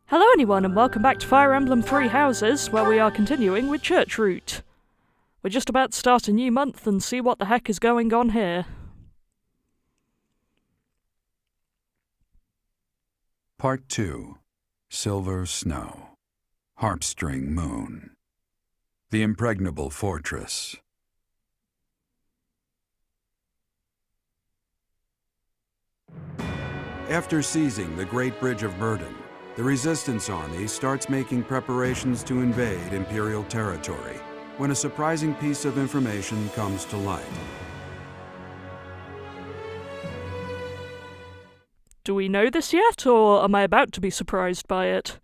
Hello anyone and welcome back to Fire Emblem Three Houses, where we are continuing with Church Route. We're just about to start a new month and see what the heck is going on here. Part 2. Silver Snow. Harpstring Moon. The Impregnable Fortress. After seizing the Great Bridge of Burden, the Resistance Army starts making preparations to invade Imperial territory when a surprising piece of information comes to light. Do we know this yet, or am I about to be surprised by it?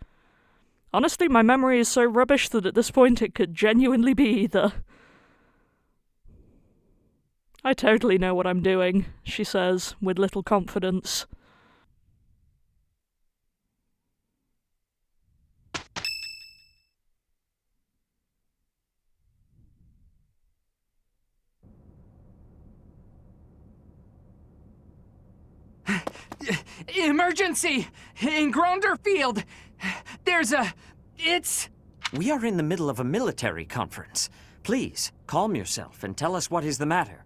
Honestly, my memory is so rubbish that at this point it could genuinely be either. I totally know what I'm doing, she says, with little confidence. Emergency! In Gronder Field! We are in the middle of a military conference. Please, calm yourself and tell us what is the matter.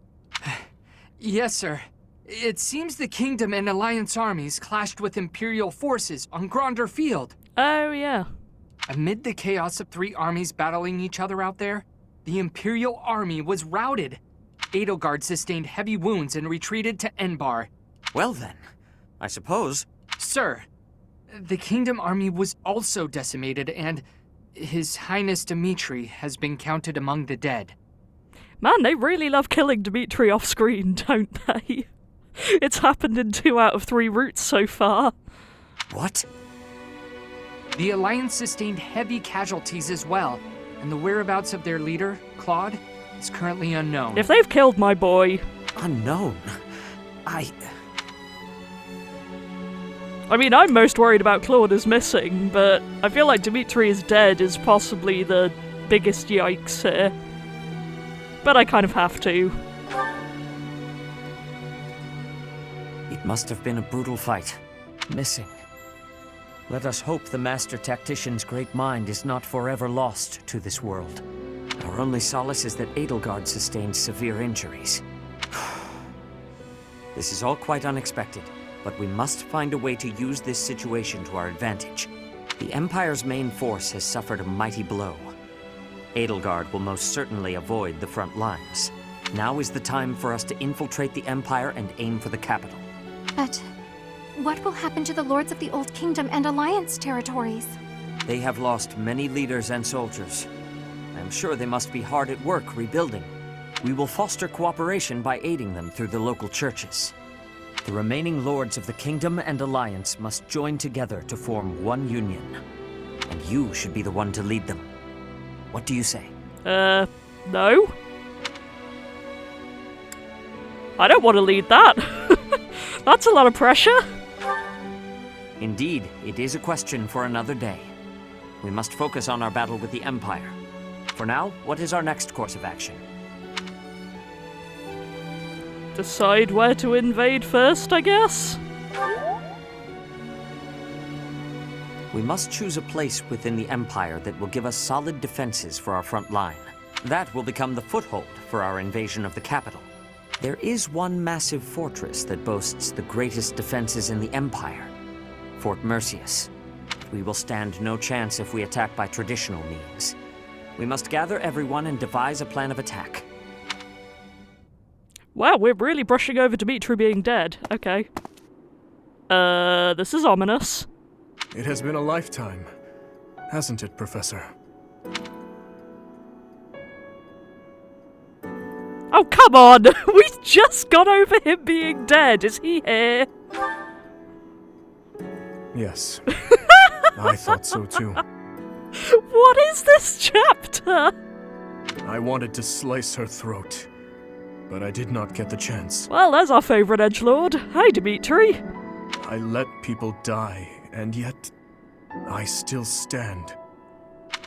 Yes, sir. It seems the Kingdom and Alliance armies clashed with Imperial forces on Gronder Field. Oh, yeah. Amid the chaos of three armies battling each other out there, the Imperial army was routed. Edelgard sustained heavy wounds and retreated to Enbar. Well then, I suppose. Sir, the Kingdom army was also decimated and His Highness Dimitri has been counted among the dead. Man, they really love killing Dimitri off-screen, don't they? It's happened in 2 out of 3 routes so far. What? The Alliance sustained heavy casualties as well, and the whereabouts of their leader, Claude, is currently unknown. If they've killed my boy... Unknown? I mean, I'm most worried about Claude is missing, but I feel like Dimitri is dead is possibly the biggest yikes here. But I kind of have to. It must have been a brutal fight. Missing. Let us hope the Master Tactician's great mind is not forever lost to this world. Our only solace is that Edelgard sustained severe injuries. This is all quite unexpected, but we must find a way to use this situation to our advantage. The Empire's main force has suffered a mighty blow. Edelgard will most certainly avoid the front lines. Now is the time for us to infiltrate the Empire and aim for the capital. But what will happen to the Lords of the Old Kingdom and Alliance territories? They have lost many leaders and soldiers. I'm sure they must be hard at work rebuilding. We will foster cooperation by aiding them through the local churches. The remaining Lords of the Kingdom and Alliance must join together to form one union. And you should be the one to lead them. What do you say? No? I don't want to lead that. That's a lot of pressure. Indeed, it is a question for another day. We must focus on our battle with the Empire. For now, what is our next course of action? Decide where to invade first, I guess? We must choose a place within the Empire that will give us solid defenses for our front line. That will become the foothold for our invasion of the capital. There is one massive fortress that boasts the greatest defenses in the Empire, Fort Mercius. We will stand no chance if we attack by traditional means. We must gather everyone and devise a plan of attack. Wow, we're really brushing over Dimitri being dead. Okay. This is ominous. It has been a lifetime, hasn't it, Professor? Oh, come on! We just got over him being dead. Is he here? Yes. I thought so too. What is this chapter? I wanted to slice her throat, but I did not get the chance. Well, there's our favourite edgelord. Hi, Dimitri. I let people die, and yet I still stand.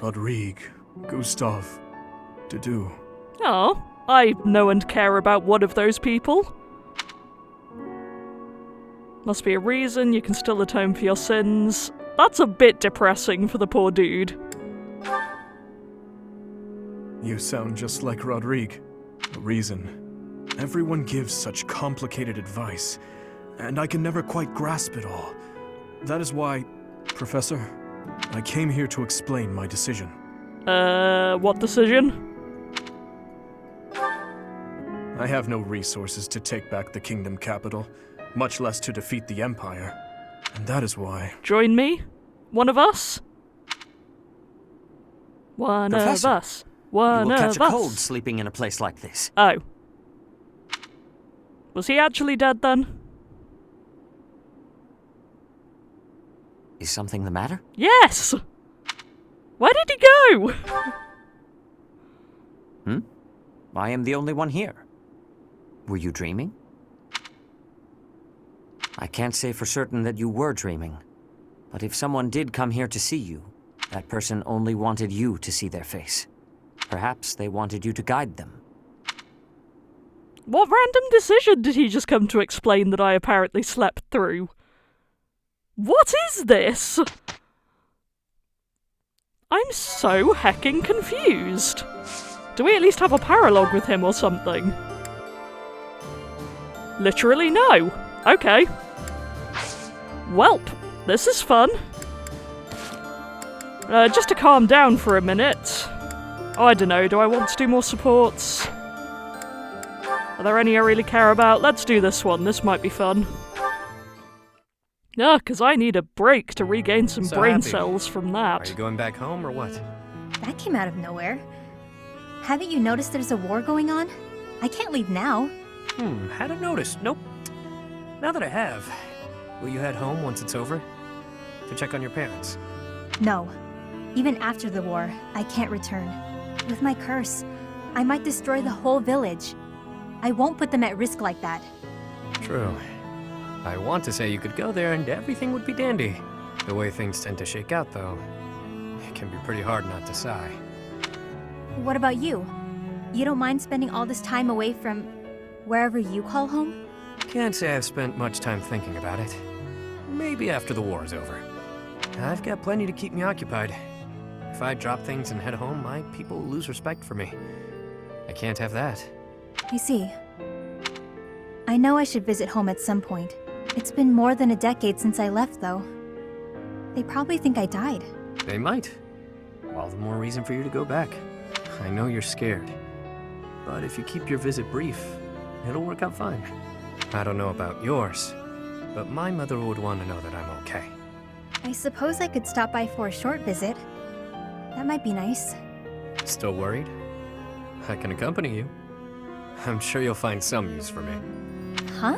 Rodrigue, Gustav, Dudu. Oh, I know and care about one of those people. Must be a reason you can still atone for your sins. That's a bit depressing for the poor dude. You sound just like Rodrigue. Reason. Everyone gives such complicated advice, and I can never quite grasp it all. That is why, Professor, I came here to explain my decision. What decision? I have no resources to take back the kingdom capital, much less to defeat the Empire. And that is why... Join me? One of us? One Professor, of us. One You will of catch a us. cold sleeping in a place like this. Oh. Was he actually dead then? Is something the matter? Yes! Where did he go? I am the only one here. Were you dreaming? I can't say for certain that you were dreaming, but if someone did come here to see you, that person only wanted you to see their face. Perhaps they wanted you to guide them. What random decision did he just come to explain that I apparently slept through? What is this? I'm so hecking confused. Do we at least have a paralogue with him or something? Literally no. Okay. Welp, this is fun. Just to calm down for a minute. Oh, I don't know, do I want to do more supports? Are there any I really care about? Let's do this one, this might be fun. Yeah, because I need a break to regain some So brain happy. cells from Are that. you going back home or what? That came out of nowhere. Haven't you noticed there's a war going on? I can't leave now. Hadn't noticed. Nope. Now that I have, will you head home once it's over? To check on your parents? No. Even after the war, I can't return. With my curse, I might destroy the whole village. I won't put them at risk like that. True. I want to say you could go there and everything would be dandy. The way things tend to shake out, though, it can be pretty hard not to sigh. What about you? You don't mind spending all this time away from wherever you call home? Can't say I've spent much time thinking about it. Maybe after the war is over. I've got plenty to keep me occupied. If I drop things and head home, my people will lose respect for me. I can't have that. I see. I know I should visit home at some point. It's been more than a decade since I left, though. They probably think I died. They might. All the more reason for you to go back. I know you're scared. But if you keep your visit brief, it'll work out fine. I don't know about yours, but my mother would want to know that I'm okay. I suppose I could stop by for a short visit. That might be nice. Still worried? I can accompany you. I'm sure you'll find some use for me. Huh?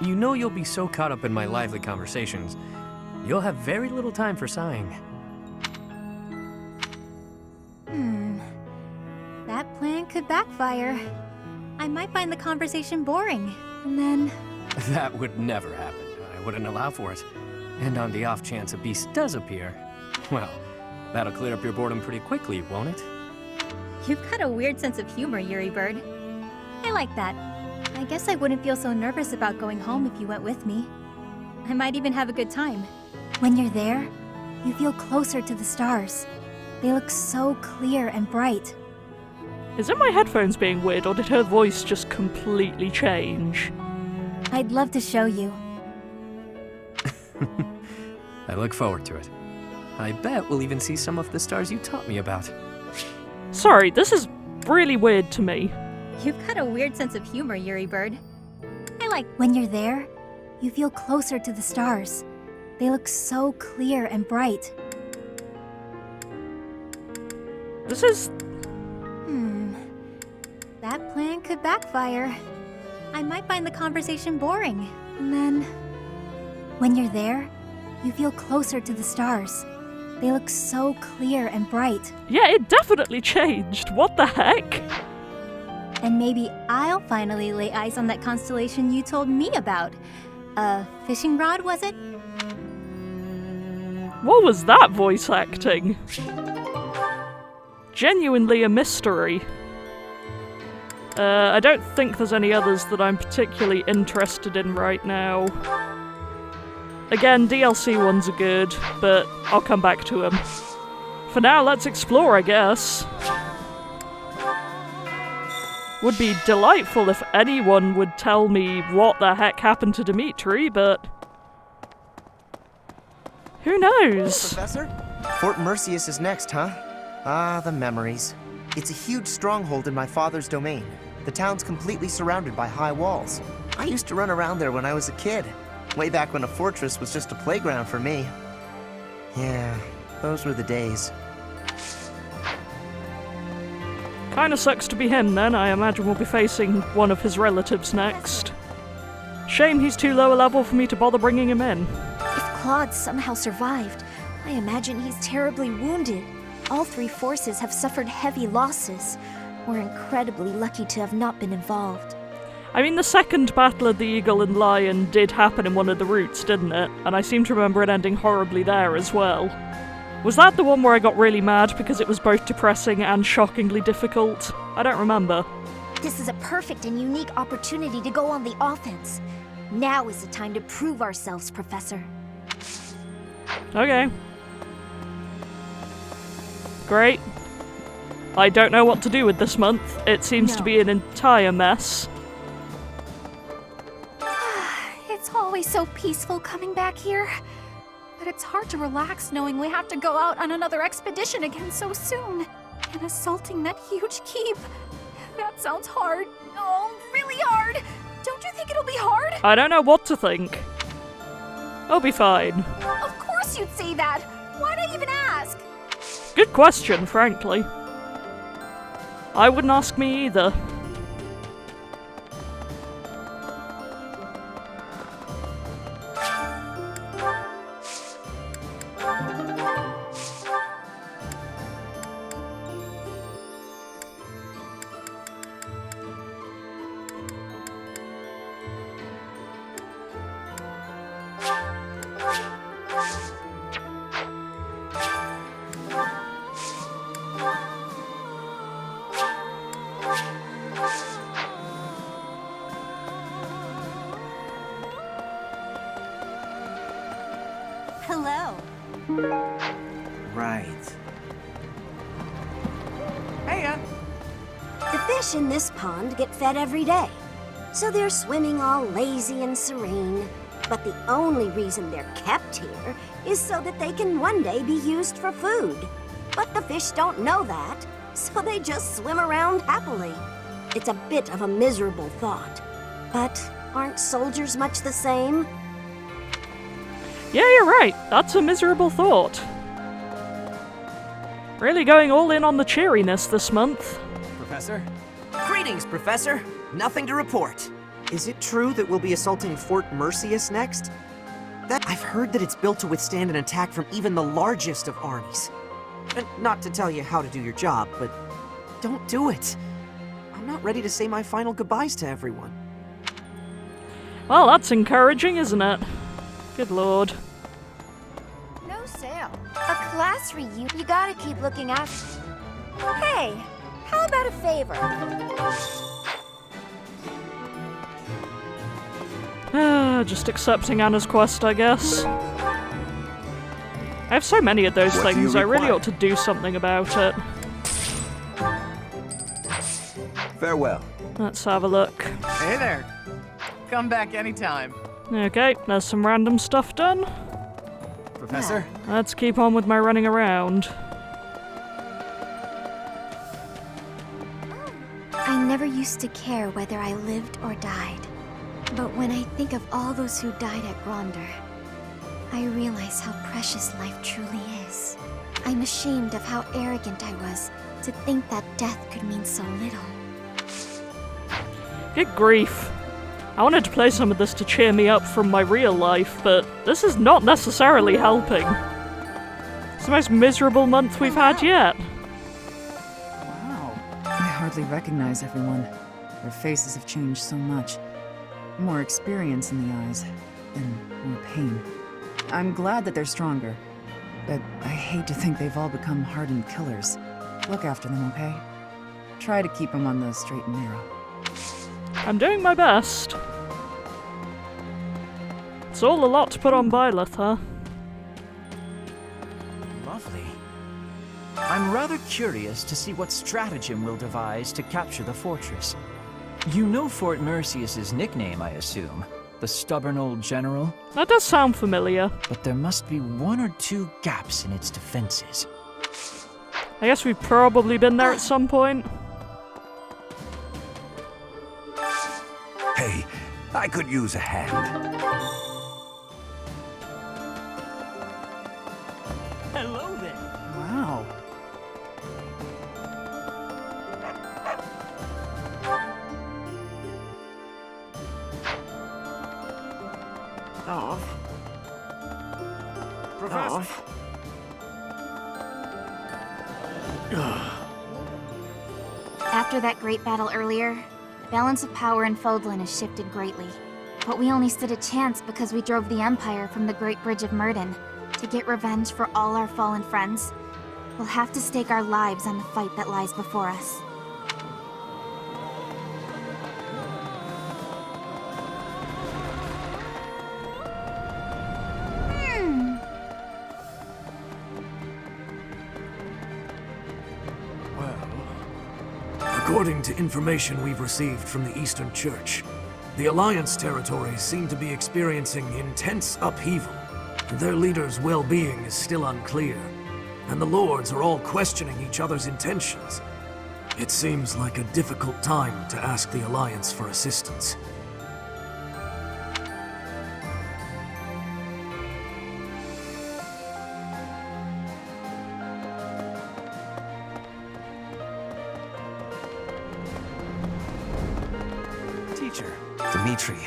You know you'll be so caught up in my lively conversations, you'll have very little time for sighing. That plan could backfire. I might find the conversation boring, and then... That would never happen. I wouldn't allow for it. And on the off chance a beast does appear, well, that'll clear up your boredom pretty quickly, won't it? You've got a weird sense of humor, Yuri Bird. I like that. I guess I wouldn't feel so nervous about going home if you went with me. I might even have a good time. When you're there, you feel closer to the stars. They look so clear and bright. Is it my headphones being weird, or did her voice just completely change? I'd love to show you. I look forward to it. I bet we'll even see some of the stars you taught me about. Sorry, this is really weird to me. You've got a weird sense of humor, Yuri Bird. I like when you're there, you feel closer to the stars. They look so clear and bright. This is... That plan could backfire. I might find the conversation boring. And then... When you're there, you feel closer to the stars. They look so clear and bright. Yeah, it definitely changed. What the heck? And maybe I'll finally lay eyes on that constellation you told me about. A fishing rod, was it? What was that voice acting? Genuinely a mystery. I don't think there's any others that I'm particularly interested in right now. Again, DLC ones are good, but I'll come back to them. For now, let's explore, I guess. Would be delightful if anyone would tell me what the heck happened to Dimitri, but... who knows? Professor? Fort Mercius is next, huh? Ah, the memories. It's a huge stronghold in my father's domain. The town's completely surrounded by high walls. I used to run around there when I was a kid. Way back when a fortress was just a playground for me. Yeah, those were the days. Kinda sucks to be him then. I imagine we'll be facing one of his relatives next. Shame he's too low a level for me to bother bringing him in. If Claude somehow survived, I imagine he's terribly wounded. All three forces have suffered heavy losses. We're incredibly lucky to have not been involved. I mean, the second Battle of the Eagle and Lion did happen in one of the routes, didn't it? And I seem to remember it ending horribly there as well. Was that the one where I got really mad because it was both depressing and shockingly difficult? I don't remember. This is a perfect and unique opportunity to go on the offense. Now is the time to prove ourselves, Professor. Okay. Great. I don't know what to do with this month. It seems to be an entire mess. It's always so peaceful coming back here. But it's hard to relax knowing we have to go out on another expedition again so soon. And assaulting that huge keep. That sounds hard. Oh, really hard. Don't you think it'll be hard? I don't know what to think. I'll be fine. Of course you'd say that. Why'd I even ask? Good question, frankly. I wouldn't ask me either. Hello. Right. Heya! The fish in this pond get fed every day, so they're swimming all lazy and serene. But the only reason they're kept here is so that they can one day be used for food. But the fish don't know that, so they just swim around happily. It's a bit of a miserable thought. But aren't soldiers much the same? Yeah, you're right. That's a miserable thought. Really going all in on the cheeriness this month. Professor? Greetings, Professor. Nothing to report. Is it true that we'll be assaulting Fort Mercius next? I've heard that it's built to withstand an attack from even the largest of armies. And not to tell you how to do your job, but don't do it. I'm not ready to say my final goodbyes to everyone. Well, that's encouraging, isn't it? Good lord. No sale. A class reunion. You gotta keep looking out. Hey, how about a favor? Just accepting Anna's quest, I guess. I have so many of those things, I really ought to do something about it. Farewell. Let's have a look. Hey there. Come back anytime. Okay, there's some random stuff done. Professor? Let's keep on with my running around. I never used to care whether I lived or died. But when I think of all those who died at Gronder, I realize how precious life truly is. I'm ashamed of how arrogant I was to think that death could mean so little. Good grief. I wanted to play some of this to cheer me up from my real life, but this is not necessarily helping. It's the most miserable month we've had yet. Wow. I hardly recognize everyone. Their faces have changed so much. More experience in the eyes, and more pain. I'm glad that they're stronger, but I hate to think they've all become hardened killers. Look after them, okay? Try to keep them on the straight and narrow. I'm doing my best. It's all a lot to put on Byleth, huh? Lovely. I'm rather curious to see what stratagem we'll devise to capture the fortress. You know Fort Mercius's nickname, I assume. The stubborn old general? That does sound familiar. But there must be one or two gaps in its defenses. I guess we've probably been there at some point. Hey, I could use a hand. Hello there. Wow. Professor. After that great battle earlier, the balance of power in Fodlan has shifted greatly. But we only stood a chance because we drove the Empire from the Great Bridge of Murden. To get revenge for all our fallen friends, we'll have to stake our lives on the fight that lies before us. According to information we've received from the Eastern Church, the Alliance territories seem to be experiencing intense upheaval. Their leaders' well-being is still unclear, and the Lords are all questioning each other's intentions. It seems like a difficult time to ask the Alliance for assistance. Dimitri,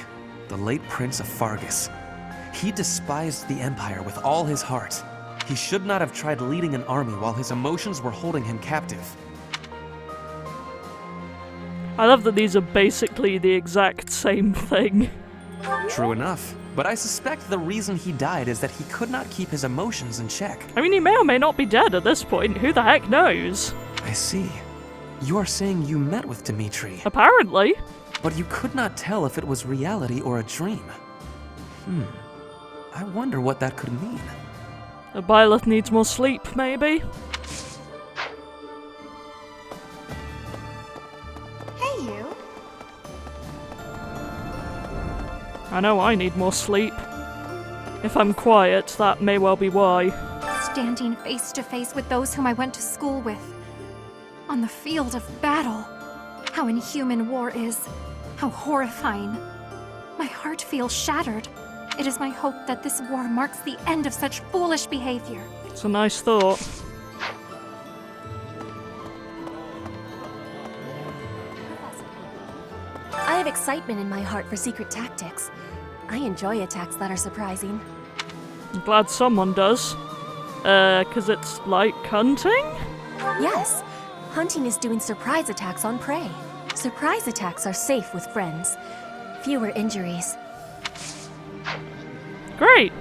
the late Prince of Fargus. He despised the Empire with all his heart. He should not have tried leading an army while his emotions were holding him captive. I love that these are basically the exact same thing. True enough, but I suspect the reason he died is that he could not keep his emotions in check. I mean, he may or may not be dead at this point. Who the heck knows? I see. You are saying you met with Dimitri. Apparently. But you could not tell if it was reality or a dream. I wonder what that could mean. Byleth needs more sleep, maybe? Hey, you. I know I need more sleep. If I'm quiet, that may well be why. Standing face to face with those whom I went to school with. On the field of battle. How inhuman war is. How horrifying. My heart feels shattered. It is my hope that this war marks the end of such foolish behavior. It's a nice thought. I have excitement in my heart for secret tactics. I enjoy attacks that are surprising. I'm glad someone does. 'Cause it's like hunting? Yes. Hunting is doing surprise attacks on prey. Surprise attacks are safe with friends. Fewer injuries. Great!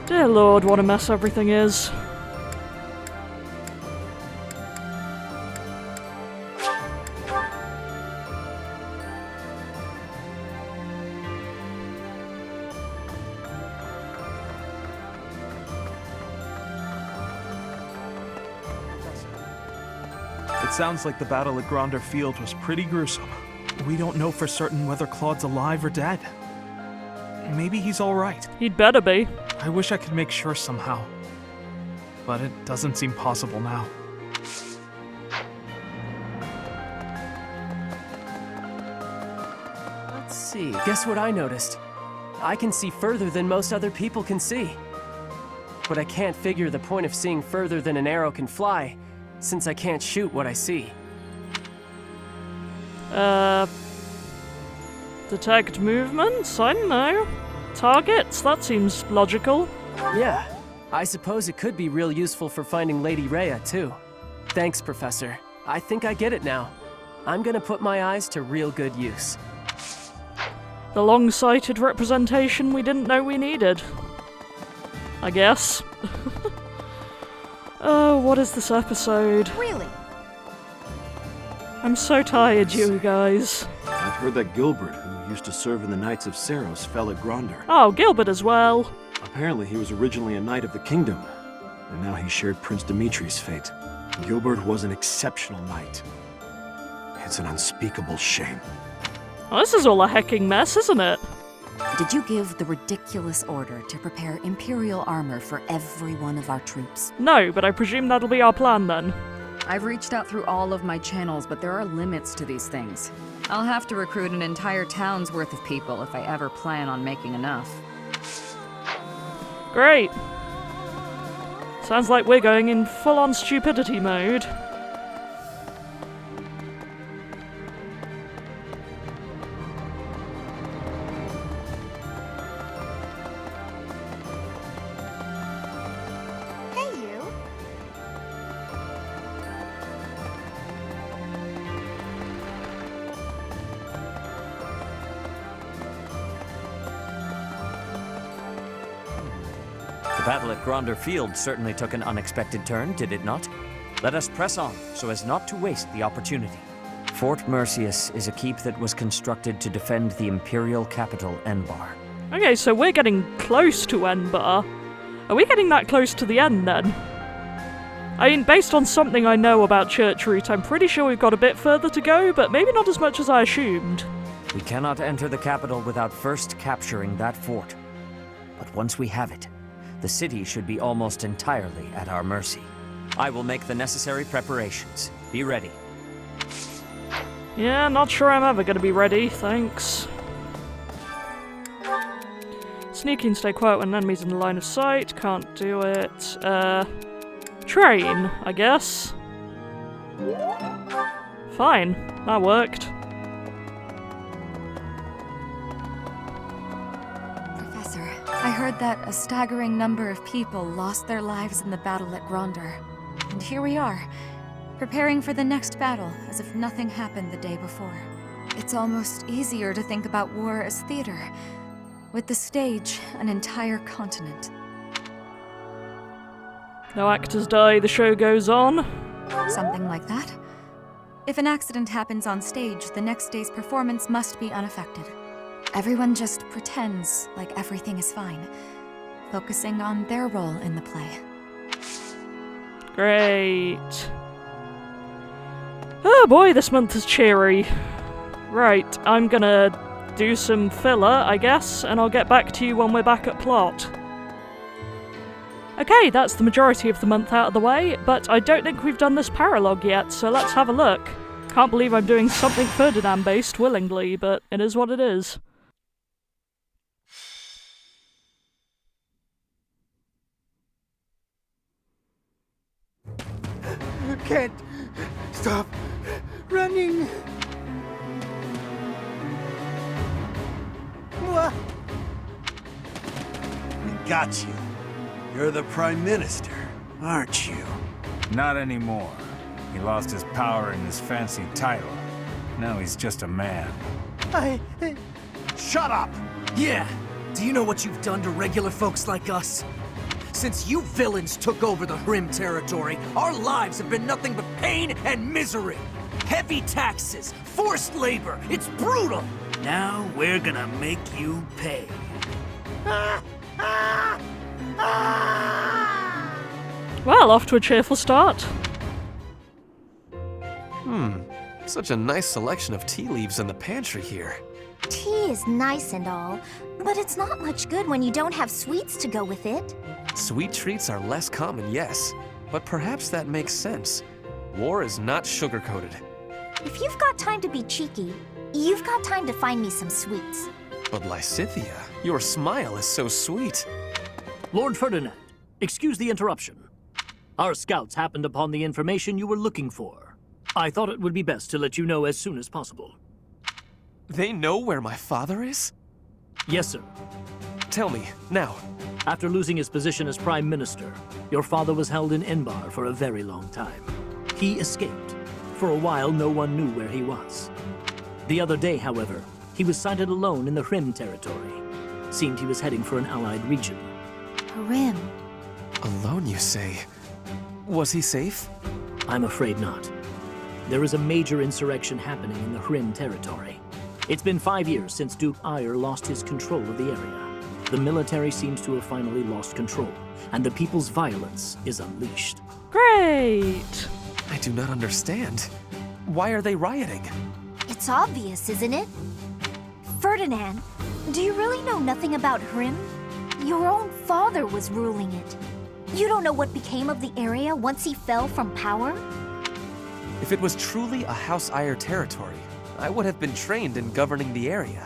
Dear Lord, what a mess everything is. It sounds like the battle at Gronder Field was pretty gruesome. We don't know for certain whether Claude's alive or dead. Maybe he's alright. He'd better be. I wish I could make sure somehow. But it doesn't seem possible now. Let's see. Guess what I noticed? I can see further than most other people can see. But I can't figure the point of seeing further than an arrow can fly, since I can't shoot what I see. Detect movements? I don't know. Targets? That seems logical. Yeah, I suppose it could be real useful for finding Lady Rhea, too. Thanks, Professor. I think I get it now. I'm gonna put my eyes to real good use. The long-sighted representation we didn't know we needed. I guess. Oh, what is this episode? Really? I'm so tired, you guys. I've heard that Gilbert, who who used to serve in the Knights of Seros, fell at Gronder. Oh, Gilbert as well. Apparently he was originally a knight of the kingdom, and now he shared Prince Dimitri's fate. Gilbert was an exceptional knight. It's an unspeakable shame. Well, this is all a hecking mess, isn't it? Did you give the ridiculous order to prepare Imperial armor for every one of our troops? No, but I presume that'll be our plan then. I've reached out through all of my channels, but there are limits to these things. I'll have to recruit an entire town's worth of people if I ever plan on making enough. Great. Sounds like we're going in full-on stupidity mode. The battle at Gronder Field certainly took an unexpected turn, did it not? Let us press on, so as not to waste the opportunity. Fort Mercius is a keep that was constructed to defend the Imperial capital, Enbar. Okay, so we're getting close to Enbar. Are we getting that close to the end, then? I mean, based on something I know about Church Route, I'm pretty sure we've got a bit further to go, but maybe not as much as I assumed. We cannot enter the capital without first capturing that fort. But once we have it, the city should be almost entirely at our mercy. I will make the necessary preparations. Be ready. Yeah, not sure I'm ever gonna be ready, thanks. Sneaky and stay quiet when enemies in the line of sight. Can't do it. Train, I guess. Fine, that worked. Professor, I heard that a staggering number of people lost their lives in the battle at Gronder. And here we are, preparing for the next battle as if nothing happened the day before. It's almost easier to think about war as theater, with the stage an entire continent. No actors die, the show goes on. Something like that. If an accident happens on stage, the next day's performance must be unaffected. Everyone just pretends like everything is fine, focusing on their role in the play. Great. Oh boy, this month is cheery. Right, I'm gonna do some filler, I guess, and I'll get back to you when we're back at plot. Okay, that's the majority of the month out of the way, but I don't think we've done this paralogue yet, so let's have a look. Can't believe I'm doing something Ferdinand-based willingly, but it is what it is. Can't stop running. We got you. You're the Prime Minister, aren't you? Not anymore. He lost his power and his fancy title. Now he's just a man. Shut up! Yeah. Do you know what you've done to regular folks like us? Since you villains took over the Hrim territory, our lives have been nothing but pain and misery. Heavy taxes, forced labor, it's brutal. Now we're gonna make you pay. Well, off to a cheerful start. Such a nice selection of tea leaves in the pantry here. Tea is nice and all, but it's not much good when you don't have sweets to go with it. Sweet treats are less common, yes, but perhaps that makes sense. War is not sugar-coated. If you've got time to be cheeky, you've got time to find me some sweets. But Lysithea, your smile is so sweet. Lord Ferdinand, excuse the interruption. Our scouts happened upon the information you were looking for. I thought it would be best to let you know as soon as possible. They know where my father is? Yes, sir. Tell me, now. After losing his position as Prime Minister, your father was held in Enbar for a very long time. He escaped. For a while, no one knew where he was. The other day, however, he was sighted alone in the Hrim territory. Seemed he was heading for an allied region. Hrim. Alone, you say? Was he safe? I'm afraid not. There is a major insurrection happening in the Hrim territory. It's been 5 years since Duke Ire lost his control of the area. The military seems to have finally lost control, and the people's violence is unleashed. Great! I do not understand. Why are they rioting? It's obvious, isn't it? Ferdinand, do you really know nothing about Hrim? Your own father was ruling it. You don't know what became of the area once he fell from power? If it was truly a House Ire territory, I would have been trained in governing the area.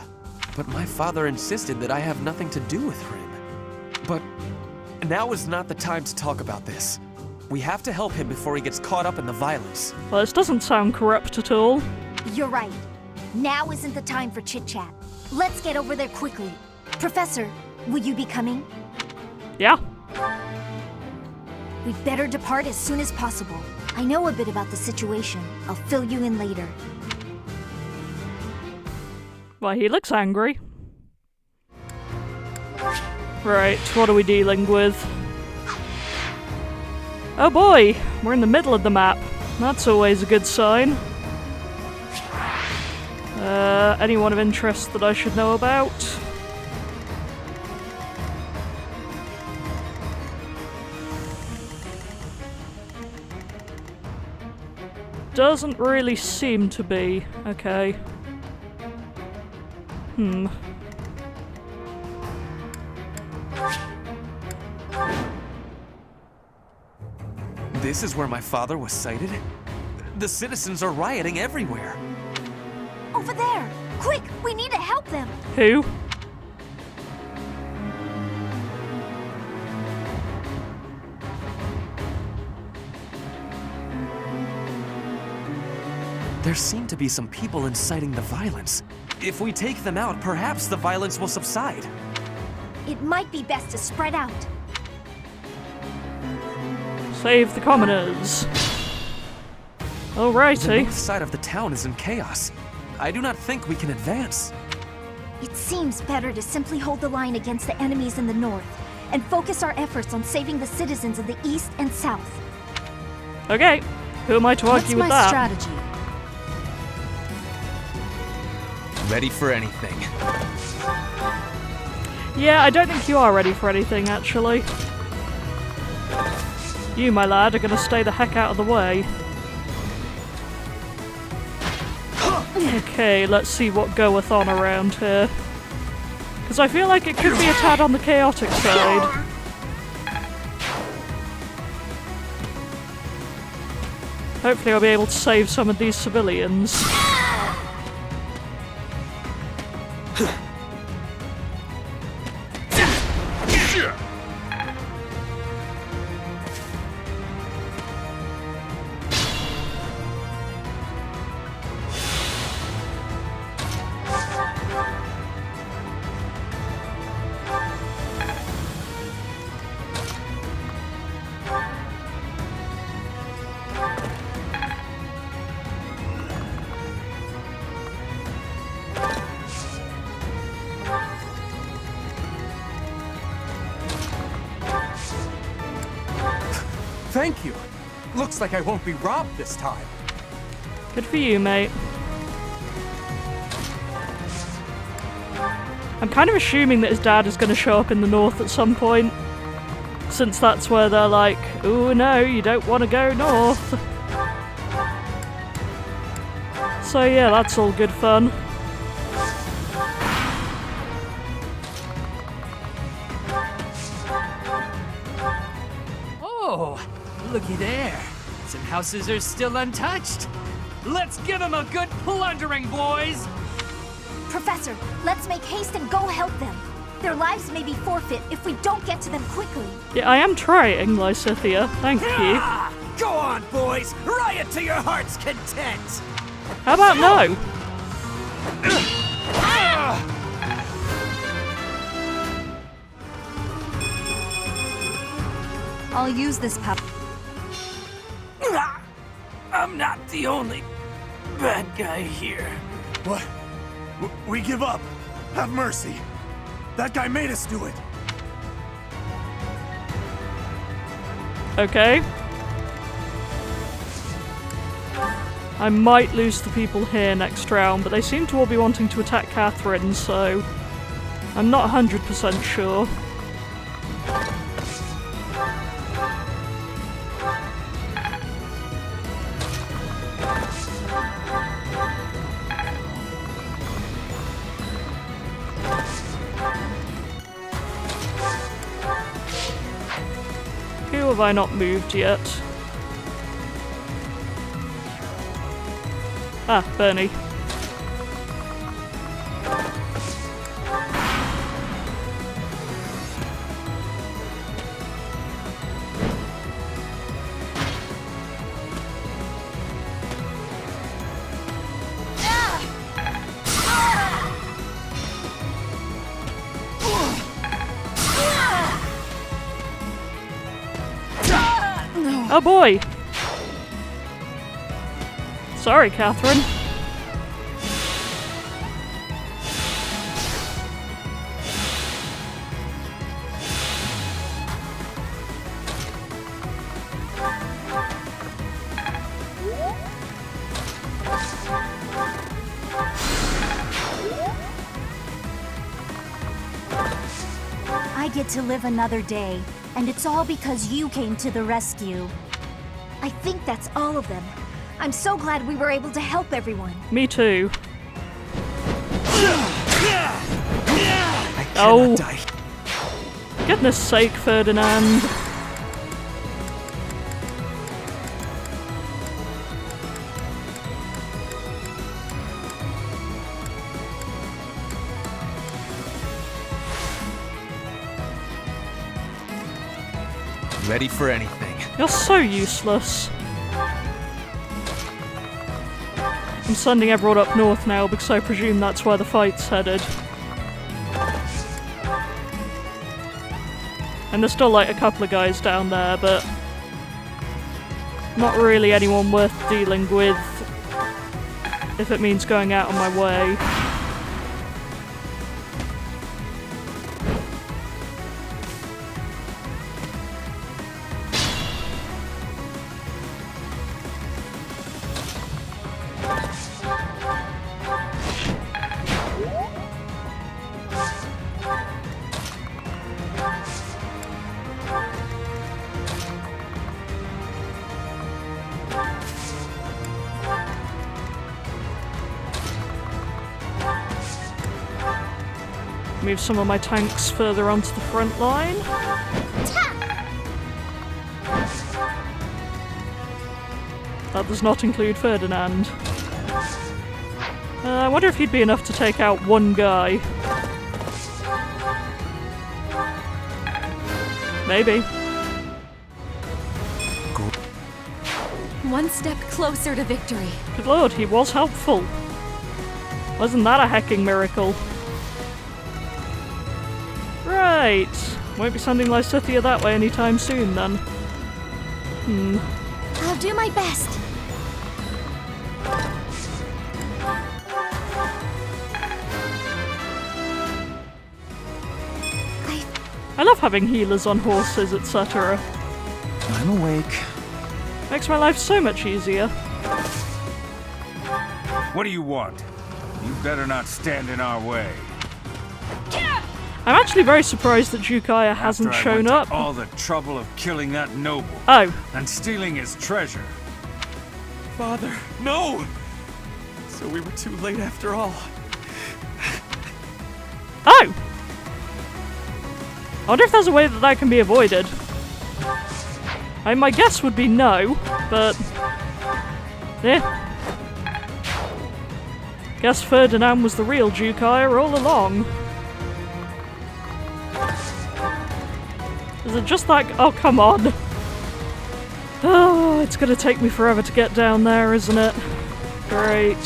But my father insisted that I have nothing to do with Hrim. But now is not the time to talk about this. We have to help him before he gets caught up in the violence. Well, this doesn't sound corrupt at all. You're right. Now isn't the time for chit-chat. Let's get over there quickly. Professor, will you be coming? Yeah. We'd better depart as soon as possible. I know a bit about the situation. I'll fill you in later. Well, he looks angry. Right, what are we dealing with? Oh boy, we're in the middle of the map. That's always a good sign. Anyone of interest that I should know about? Doesn't really seem to be. Okay. This is where my father was sighted? The citizens are rioting everywhere. Over there! Quick! We need to help them! Who? There seem to be some people inciting the violence. If we take them out, perhaps the violence will subside. It might be best to spread out. Save the commoners. The Alrighty. north side of the town is in chaos. I do not think we can advance. It seems better to simply hold the line against the enemies in the north and focus our efforts on saving the citizens of the east and south. Okay. Who am I to argue with that? What's my strategy? Ready for anything. Yeah, I don't think you are ready for anything, actually. You, my lad, are gonna stay the heck out of the way. Okay, let's see what goeth on around here. Because I feel like it could be a tad on the chaotic side. Hopefully I'll be able to save some of these civilians. Thank you. Looks like I won't be robbed this time. Good for you, mate. I'm kind of assuming that his dad is going to show up in the north at some point. Since that's where they're like, ooh no, you don't want to go north. So yeah, that's all good fun. Oh, looky there. Some houses are still untouched. Let's give them a good plundering, boys! Professor, let's make haste and go help them. Their lives may be forfeit if we don't get to them quickly. Yeah, I am trying, Lysithia. Thank you. Go on, boys! Riot to your heart's content! How about no? I'll use this power. I'm not the only bad guy here. What? We give up. Have mercy. That guy made us do it. Okay. I might lose the people here next round, but they seem to all be wanting to attack Catherine, so I'm not 100% sure. Who have I not moved yet? Ah, Bernie. Oh boy! Sorry, Catherine. I get to live another day, and it's all because you came to the rescue. I think that's all of them. I'm so glad we were able to help everyone. Me too. Oh! Die. Goodness sake, Ferdinand. Ready for anything. You're so useless. I'm sending everyone up north now because I presume that's where the fight's headed. And there's still like a couple of guys down there, but not really anyone worth dealing with if it means going out on my way. Move some of my tanks further onto the front line. That does not include Ferdinand. I wonder if he'd be enough to take out one guy. Maybe. One step closer to victory. Good lord, he was helpful. Wasn't that a hecking miracle? Right. Won't be sending Lysithea that way anytime soon, then. I'll do my best. I love having healers on horses, etc. I'm awake. Makes my life so much easier. What do you want? You better not stand in our way. I'm actually very surprised that Jukaya hasn't After I shown went to up. all the trouble of killing that noble. Oh. And stealing his treasure. Father, no! So we were too late after all. Oh! I wonder if there's a way that can be avoided. I mean, my guess would be no, but... yeah. Guess Ferdinand was the real Jukaya all along. Is it just like... oh, come on. Oh, it's gonna take me forever to get down there, isn't it? Great.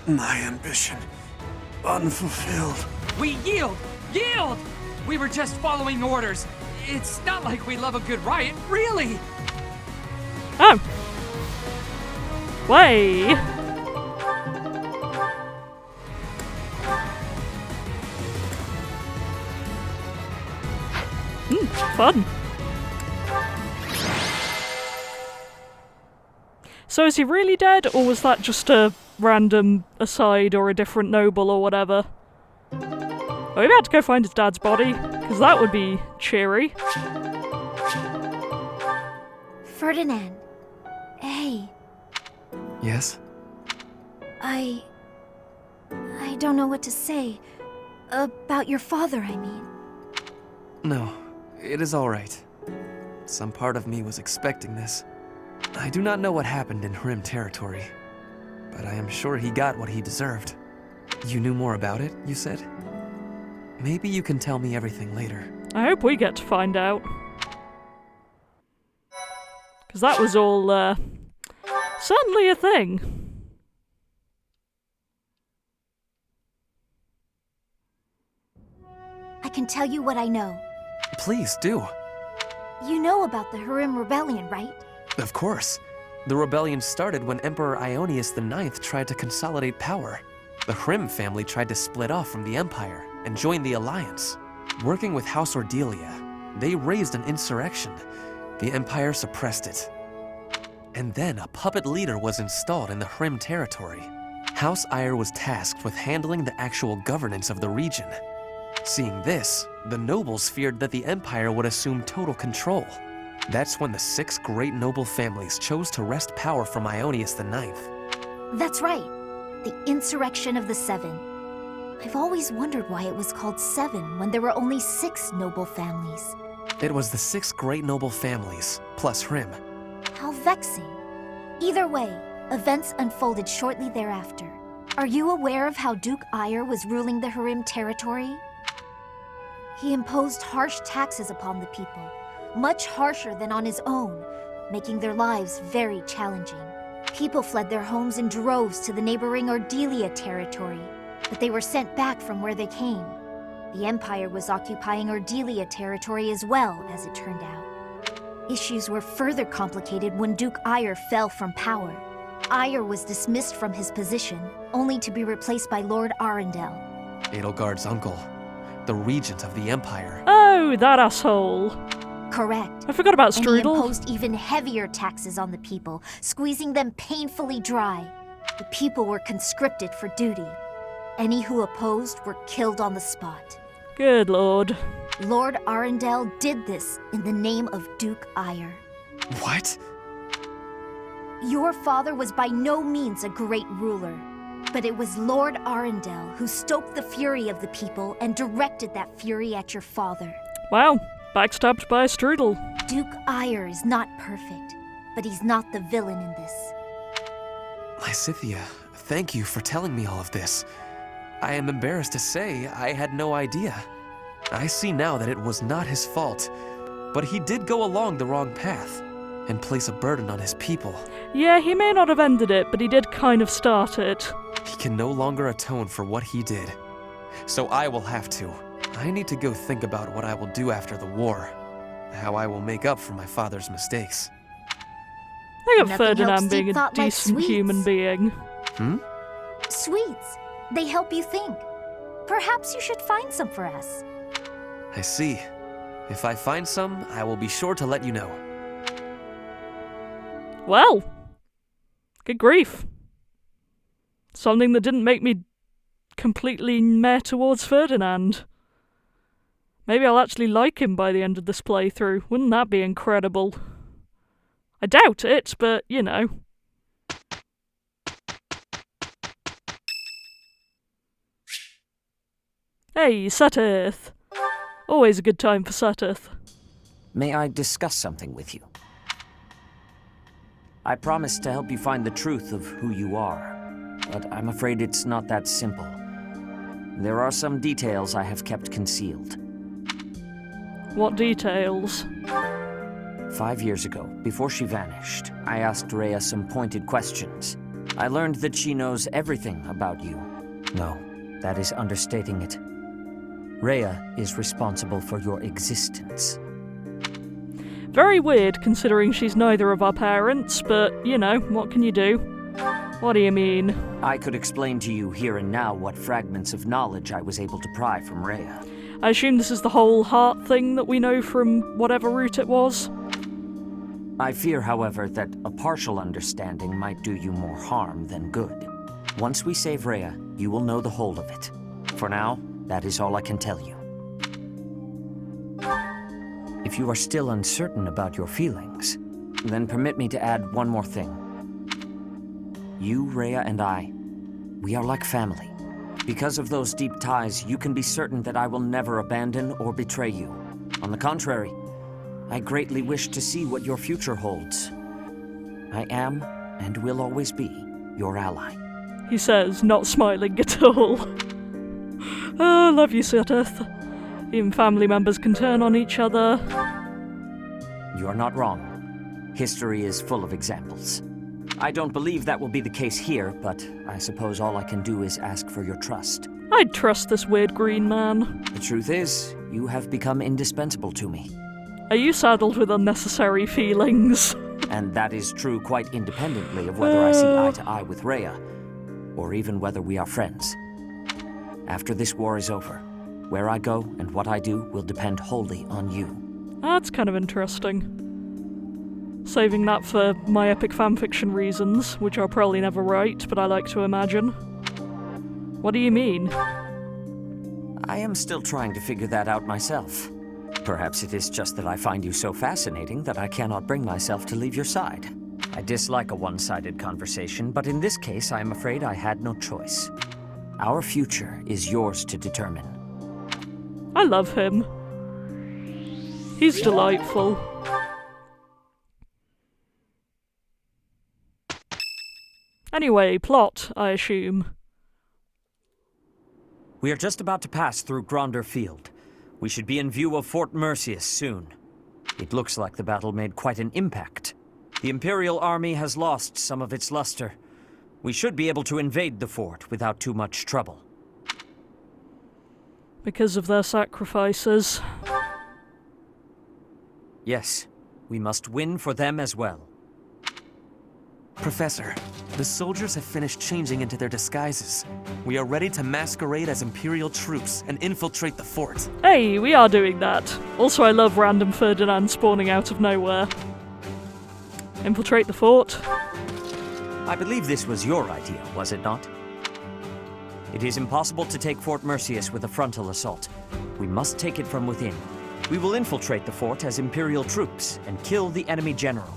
My ambition unfulfilled. We yield! Yield! We were just following orders. It's not like we love a good riot, really! Oh. Way. Fun. So is he really dead, or was that just a random aside or a different noble or whatever? Are we about to go find his dad's body? Because that would be cheery. Ferdinand. Hey. Yes? I don't know what to say. About your father, I mean. No, it is all right. Some part of me was expecting this. I do not know what happened in Hrim territory, but I am sure he got what he deserved. You knew more about it, you said? Maybe you can tell me everything later. I hope we get to find out. Because that was all, certainly a thing. I can tell you what I know. Please, do. You know about the Hrim Rebellion, right? Of course. The rebellion started when Emperor Ionius IX tried to consolidate power. The Hrim family tried to split off from the Empire and join the Alliance. Working with House Ordelia, they raised an insurrection. The Empire suppressed it. And then a puppet leader was installed in the Hrim territory. House Ire was tasked with handling the actual governance of the region. Seeing this, the nobles feared that the Empire would assume total control. That's when the 6 great noble families chose to wrest power from Ionius IX. That's right. The Insurrection of the Seven. I've always wondered why it was called Seven when there were only 6 noble families. It was the 6 great noble families, plus Hrim. How vexing. Either way, events unfolded shortly thereafter. Are you aware of how Duke Ire was ruling the Hrim territory? He imposed harsh taxes upon the people, much harsher than on his own, making their lives very challenging. People fled their homes in droves to the neighboring Ordelia territory, but they were sent back from where they came. The Empire was occupying Ordelia territory as well, as it turned out. Issues were further complicated when Duke Ire fell from power. Ire was dismissed from his position, only to be replaced by Lord Arundel. Edelgard's uncle, the regent of the Empire. Oh, that asshole. Correct. I forgot about And he Strudel. imposed even heavier taxes on the people, squeezing them painfully dry. The people were conscripted for duty. Any who opposed were killed on the spot. Good lord. Lord Arundel did this in the name of Duke Ire. What? Your father was by no means a great ruler, but it was Lord Arundel who stoked the fury of the people and directed that fury at your father. Wow, backstabbed by a Strudel. Duke Ire is not perfect, but he's not the villain in this. Lysithea, thank you for telling me all of this. I am embarrassed to say I had no idea. I see now that it was not his fault, but he did go along the wrong path and place a burden on his people. Yeah, he may not have ended it, but he did kind of start it. He can no longer atone for what he did. So I will have to. I need to go think about what I will do after the war. How I will make up for my father's mistakes. I got Nothing Ferdinand helps being deep a thought like decent sweets. human being. Sweets. They help you think. Perhaps you should find some for us. I see. If I find some, I will be sure to let you know. Well, good grief. Something that didn't make me completely meh towards Ferdinand. Maybe I'll actually like him by the end of this playthrough. Wouldn't that be incredible? I doubt it, but, you know. Hey, Seteth. Always a good time for Seteth. May I discuss something with you? I promised to help you find the truth of who you are, but I'm afraid it's not that simple. There are some details I have kept concealed. What details? 5 years ago, before she vanished, I asked Rhea some pointed questions. I learned that she knows everything about you. No, that is understating it. Rhea is responsible for your existence. Very weird, considering she's neither of our parents, but, you know, what can you do? What do you mean? I could explain to you here and now what fragments of knowledge I was able to pry from Rhea. I assume this is the whole heart thing that we know from whatever route it was? I fear, however, that a partial understanding might do you more harm than good. Once we save Rhea, you will know the whole of it. For now, that is all I can tell you. If you are still uncertain about your feelings, then permit me to add one more thing. You, Rhea, and I, we are like family. Because of those deep ties, you can be certain that I will never abandon or betray you. On the contrary, I greatly wish to see what your future holds. I am, and will always be, your ally. He says, not smiling at all. Oh, I love you, Siteth. Even family members can turn on each other. You are not wrong. History is full of examples. I don't believe that will be the case here, but I suppose all I can do is ask for your trust. I'd trust this weird green man. The truth is, you have become indispensable to me. Are you saddled with unnecessary feelings? And that is true quite independently of whether I see eye to eye with Rhea, or even whether we are friends. After this war is over, where I go and what I do will depend wholly on you. That's kind of interesting. Saving that for my epic fanfiction reasons, which I'll probably never write, but I like to imagine. What do you mean? I am still trying to figure that out myself. Perhaps it is just that I find you so fascinating that I cannot bring myself to leave your side. I dislike a one-sided conversation, but in this case I am afraid I had no choice. Our future is yours to determine. I love him. He's delightful. Anyway, plot, I assume. We are just about to pass through Gronder Field. We should be in view of Fort Mercius soon. It looks like the battle made quite an impact. The Imperial army has lost some of its luster. We should be able to invade the fort without too much trouble. Because of their sacrifices. Yes, we must win for them as well. Professor, the soldiers have finished changing into their disguises. We are ready to masquerade as Imperial troops and infiltrate the fort. Hey, we are doing that. Also, I love random Ferdinand spawning out of nowhere. Infiltrate the fort. I believe this was your idea, was it not? It is impossible to take Fort Mercius with a frontal assault. We must take it from within. We will infiltrate the fort as Imperial troops and kill the enemy general.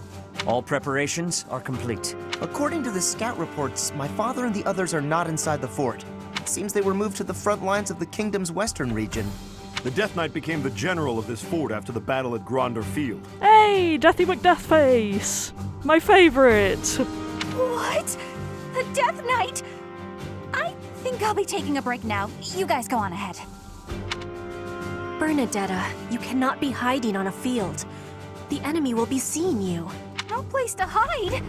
All preparations are complete. According to the scout reports, my father and the others are not inside the fort. It seems they were moved to the front lines of the kingdom's western region. The Death Knight became the general of this fort after the battle at Gronder Field. Hey, Deathy McDeathface! My favorite! What? The Death Knight? I think I'll be taking a break now. You guys go on ahead. Bernadetta, you cannot be hiding on a field. The enemy will be seeing you. No place to hide.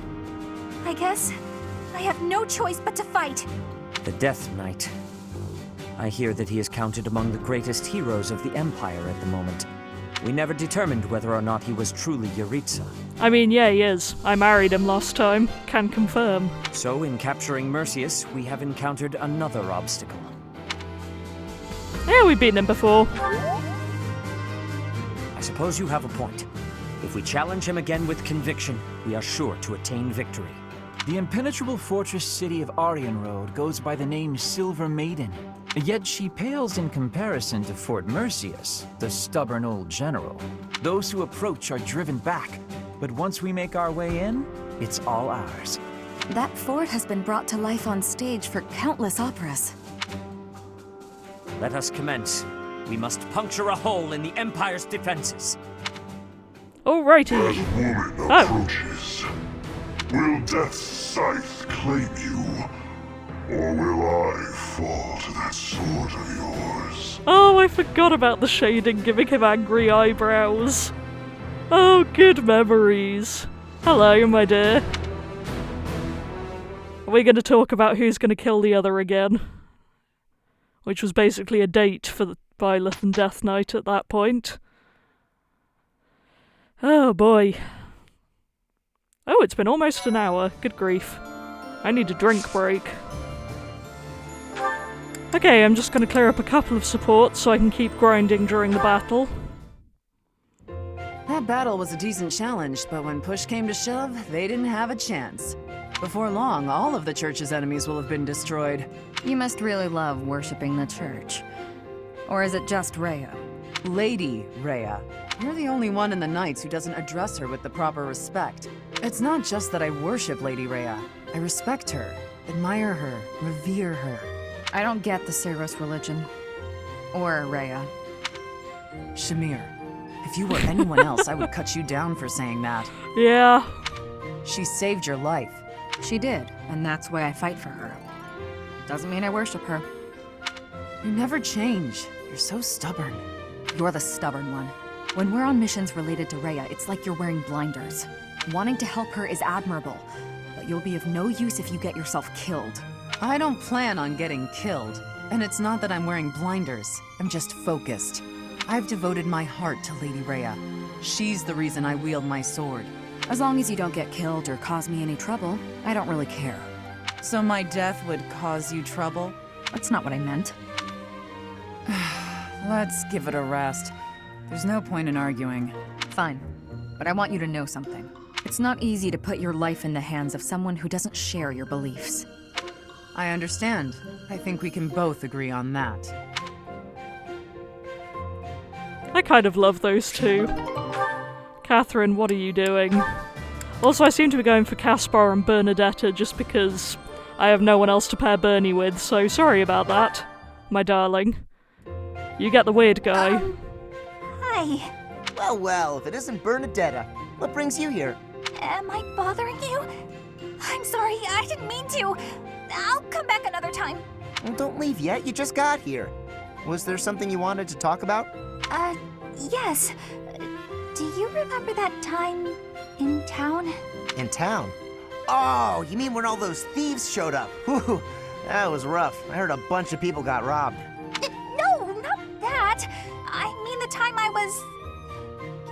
I guess I have no choice but to fight. The Death Knight. I hear that he is counted among the greatest heroes of the Empire at the moment. We never determined whether or not he was truly Yaritza. I mean, yeah, he is. I married him last time. Can confirm. So, in capturing Mercius, we have encountered another obstacle. Yeah, we've beaten him before. I suppose you have a point. If we challenge him again with conviction, we are sure to attain victory. The impenetrable fortress city of Arianrode goes by the name Silver Maiden. Yet she pales in comparison to Fort Mercius, the stubborn old general. Those who approach are driven back, but once we make our way in, it's all ours. That fort has been brought to life on stage for countless operas. Let us commence. We must puncture a hole in the Empire's defenses. Alrighty. As woman approaches, will Death's scythe claim you, or will I fall to that sword of yours? Oh, I forgot about the shading giving him angry eyebrows. Oh, good memories. Hello, my dear. Are we going to talk about who's going to kill the other again? Which was basically a date for the Byleth and Death Knight at that point. Oh boy. Oh, it's been almost an hour. Good grief. I need a drink break. Okay, I'm just going to clear up a couple of supports so I can keep grinding during the battle. That battle was a decent challenge, but when push came to shove, they didn't have a chance. Before long, all of the church's enemies will have been destroyed. You must really love worshipping the church. Or is it just Rhea? Lady Rhea. You're the only one in the Knights who doesn't address her with the proper respect. It's not just that I worship Lady Rhea. I respect her, admire her, revere her. I don't get the Ceros religion. Or Rhea. Shamir, if you were anyone else, I would cut you down for saying that. Yeah. She saved your life. She did, and that's why I fight for her. Doesn't mean I worship her. You never change. You're so stubborn. You're the stubborn one. When we're on missions related to Rhea, it's like you're wearing blinders. Wanting to help her is admirable, but you'll be of no use if you get yourself killed. I don't plan on getting killed. And it's not that I'm wearing blinders. I'm just focused. I've devoted my heart to Lady Rhea. She's the reason I wield my sword. As long as you don't get killed or cause me any trouble, I don't really care. So my death would cause you trouble? That's not what I meant. Let's give it a rest. There's no point in arguing. Fine, but I want you to know something. It's not easy to put your life in the hands of someone who doesn't share your beliefs. I understand. I think we can both agree on that. I kind of love those two. Catherine, what are you doing? Also, I seem to be going for Caspar and Bernadetta just because I have no one else to pair Bernie with, so sorry about that, my darling. You get the weird guy. Hi. Well, if it isn't Bernadetta, what brings you here? Am I bothering you? I'm sorry, I didn't mean to. I'll come back another time. Well, don't leave yet, you just got here. Was there something you wanted to talk about? Yes. Do you remember that time in town? In town? Oh, you mean when all those thieves showed up? Whew, that was rough. I heard a bunch of people got robbed. No, not that. I mean the time I was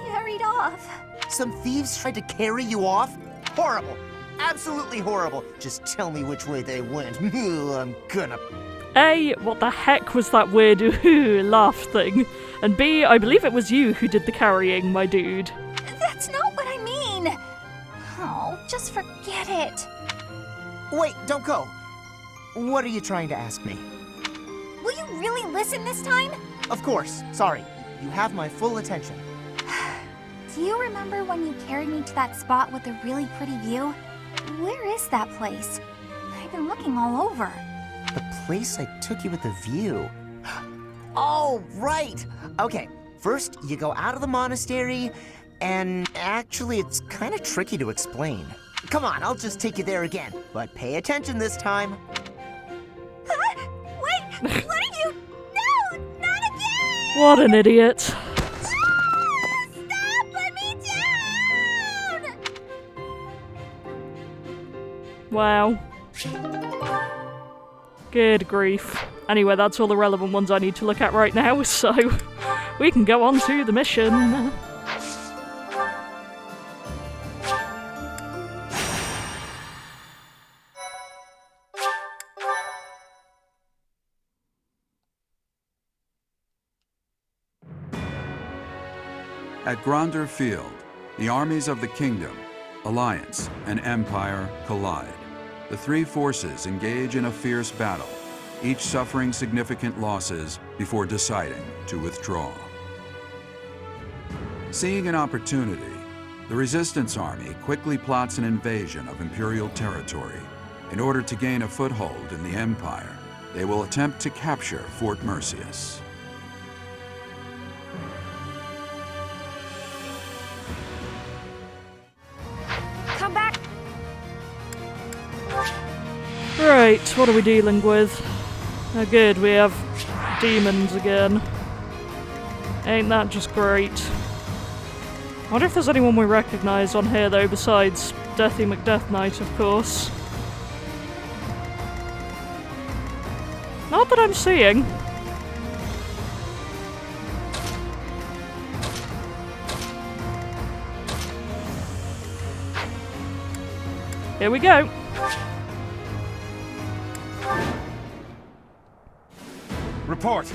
carried off. Some thieves tried to carry you off? Horrible. Absolutely horrible. Just tell me which way they went. I'm gonna... A, what the heck was that weird laugh thing? And B, I believe it was you who did the carrying, my dude. That's not what I mean. Oh, just forget it. Wait, don't go. What are you trying to ask me? Will you really listen this time? Of course. Sorry. You have my full attention. Do you remember when you carried me to that spot with the really pretty view? Where is that place? I've been looking all over. The place I took you with the view. Oh, right! Okay, first you go out of the monastery, and actually it's kind of tricky to explain. Come on, I'll just take you there again, but pay attention this time. Huh? Wait, what are you? No, not again! What an idiot. Stop! Let me down! Wow. Good grief. Anyway, that's all the relevant ones I need to look at right now, so we can go on to the mission. At Gronder Field, the armies of the Kingdom, Alliance, and Empire collide. The three forces engage in a fierce battle, each suffering significant losses before deciding to withdraw. Seeing an opportunity, the Resistance Army quickly plots an invasion of Imperial territory. In order to gain a foothold in the Empire, they will attempt to capture Fort Merceus. Come back! Right, what are we dealing with? Oh good, we have demons again. Ain't that just great? I wonder if there's anyone we recognise on here though, besides Deathy McDeath Knight, of course. Not that I'm seeing. Here we go. Report!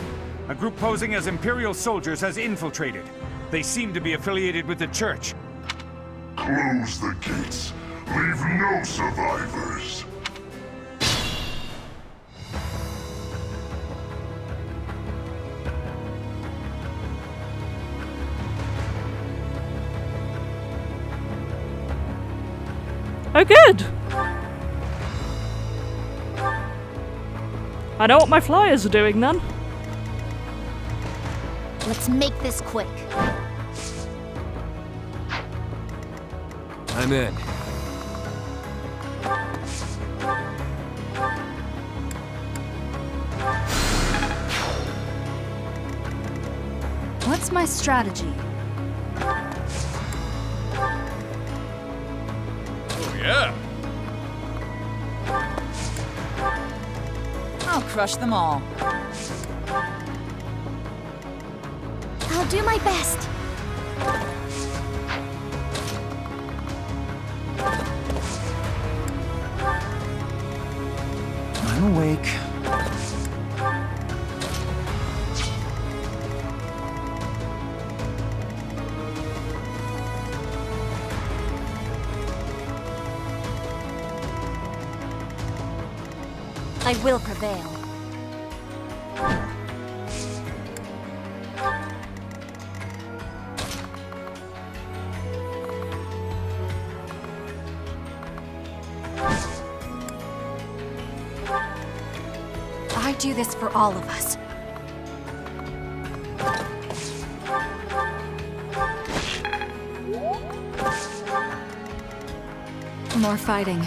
A group posing as Imperial soldiers has infiltrated. They seem to be affiliated with the church. Close the gates. Leave no survivors. Oh, good! I know what my flyers are doing then. Let's make this quick. I'm in. What's my strategy? Oh, yeah. I'll crush them all. I'll do my best. I'm awake. I will prevail. I do this for all of us. More fighting.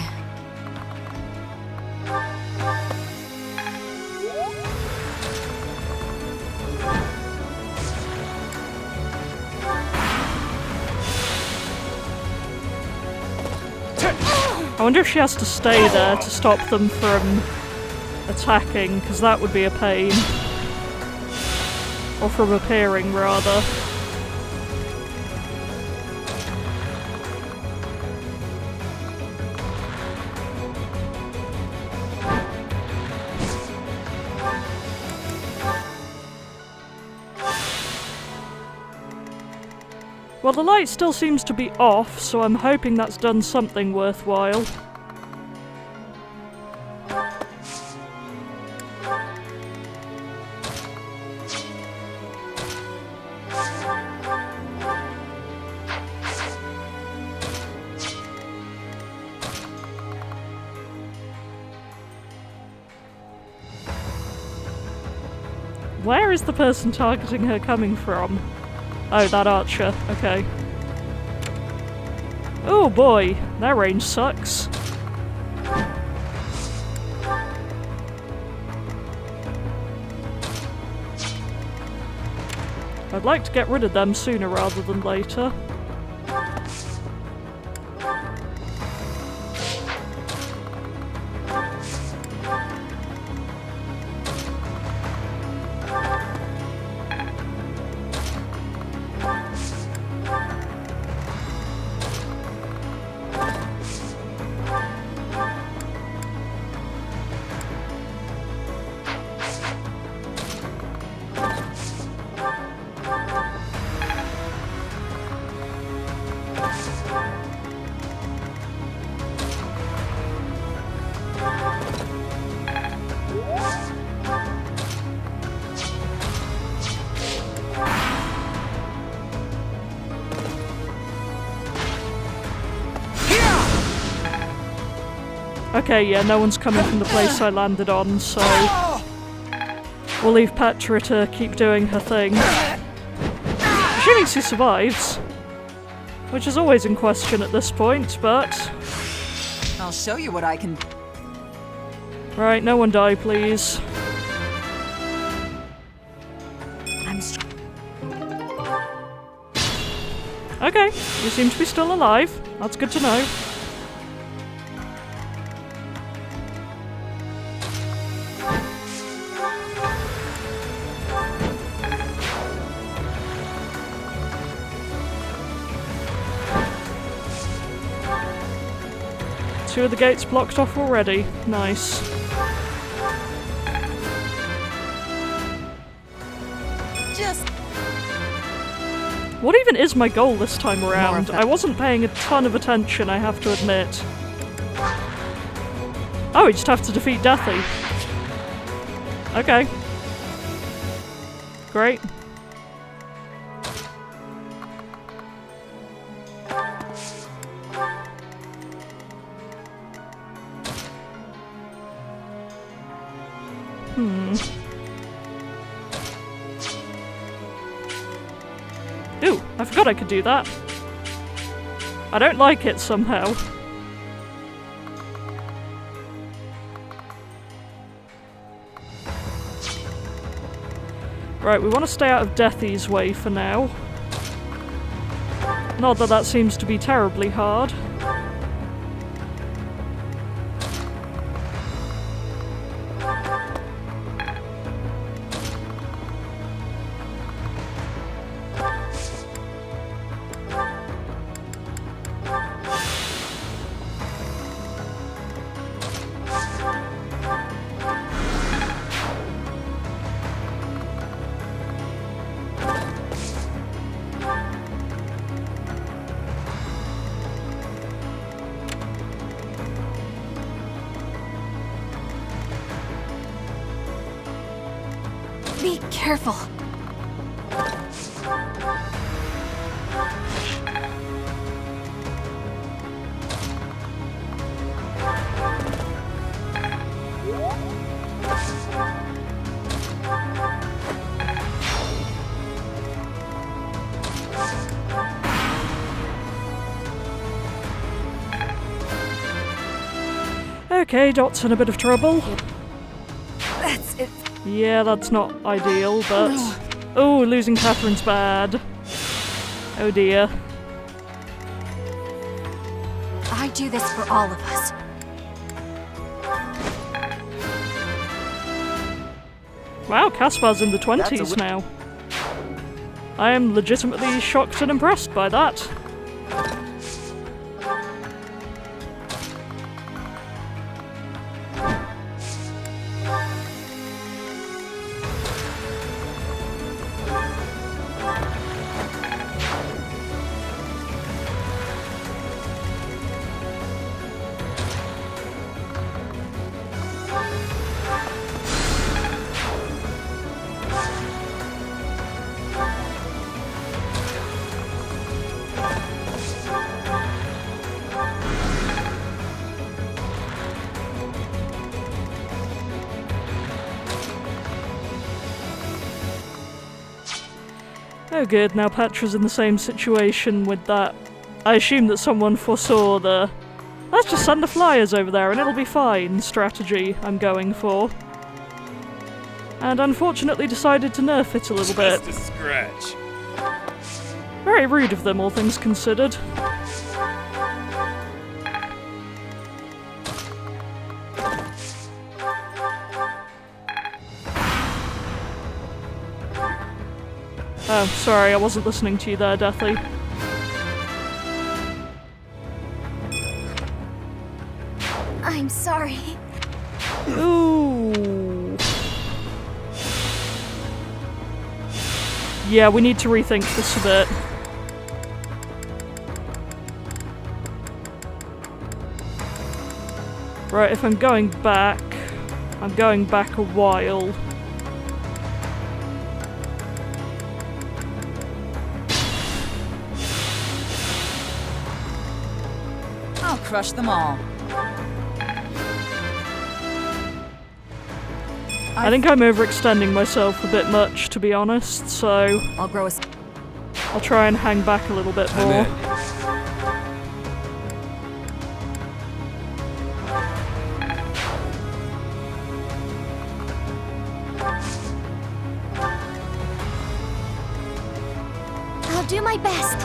I wonder if she has to stay there to stop them from attacking, because that would be a pain. Or from appearing, rather. Well, the light still seems to be off, so I'm hoping that's done something worthwhile. Where is the person targeting her coming from? Oh, that archer. Okay. Oh boy, that range sucks. I'd like to get rid of them sooner rather than later. Okay, yeah, no one's coming from the place I landed on, so we'll leave Petra to keep doing her thing. Assuming she survives, which is always in question at this point, but... I'll show you what I can... Right, no one die, please. Okay, you seem to be still alive. That's good to know. Two of the gates blocked off already. Nice. What even is my goal this time around? I wasn't paying a ton of attention, I have to admit. Oh, we just have to defeat Deathy. Okay. Great. Ooh, I forgot I could do that. I don't like it somehow. Right, we want to stay out of Deathy's way for now. Not that that seems to be terribly hard. Be careful. Okay, Dot's in a bit of trouble. That's it. Yeah, that's not ideal, but... Oh, losing Catherine's bad. Oh dear. I do this for all of us. Wow, Caspar's in the 20s now. I am legitimately shocked and impressed by that. Oh good, now Petra's in the same situation with that. I assume that someone foresaw the let's just send the flyers over there and it'll be fine strategy I'm going for. And unfortunately decided to nerf it a little bit. Just a scratch. Very rude of them, all things considered. Oh, sorry, I wasn't listening to you there, Deathy. I'm sorry. Ooh. Yeah, we need to rethink this a bit. Right, if I'm going back a while. I'll crush them all. I think I'm overextending myself a bit much, to be honest, so I'll try and hang back a little bit more. I'll do my best.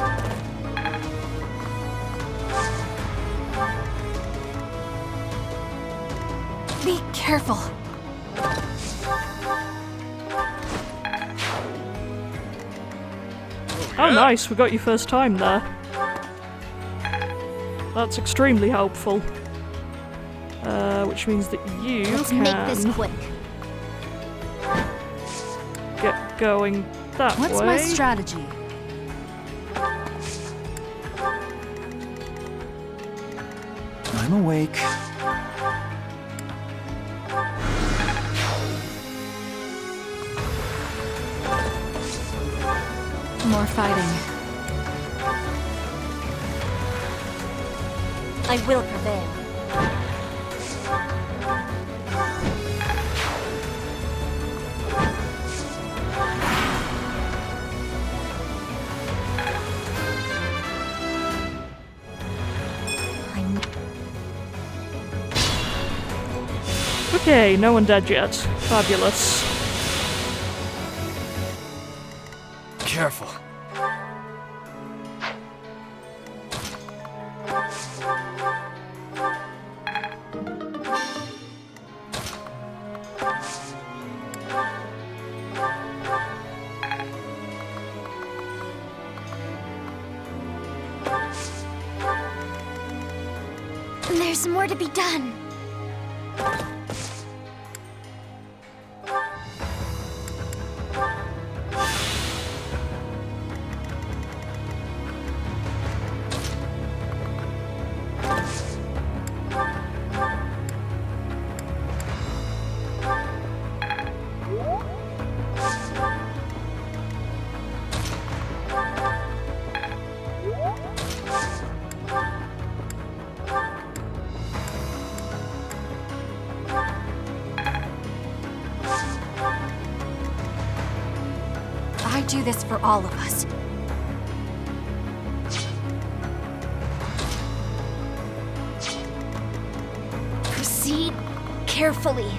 Be careful. Oh nice, we got you first time there. That's extremely helpful. Which means that you Let's can make this quick. Get going that What's way. my strategy? I'm awake. More fighting. I will prevail. Okay, no one dead yet. Fabulous. Careful. There's more to be done. I do this for all of us. Proceed carefully.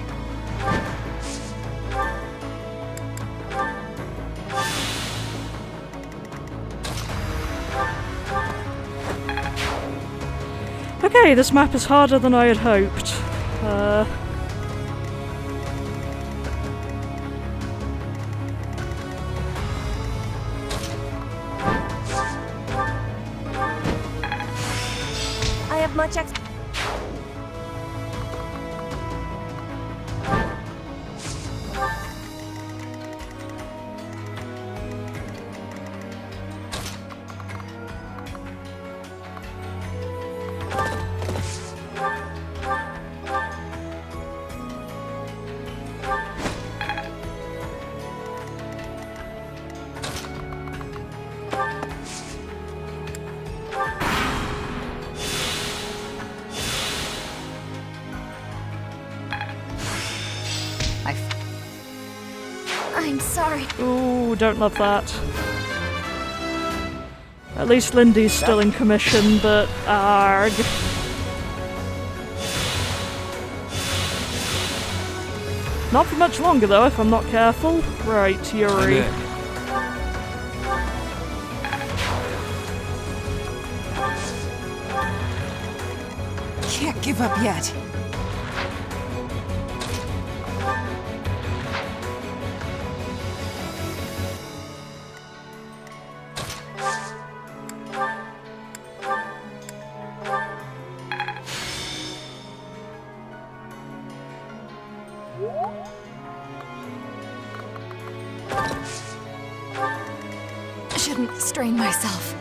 Okay, this map is harder than I had hoped. I have much I'm sorry. Ooh, don't love that. At least Lindy's still in commission, but arg. Not for much longer though, if I'm not careful. Right, Yuri. Can't give up yet. Shouldn't strain myself.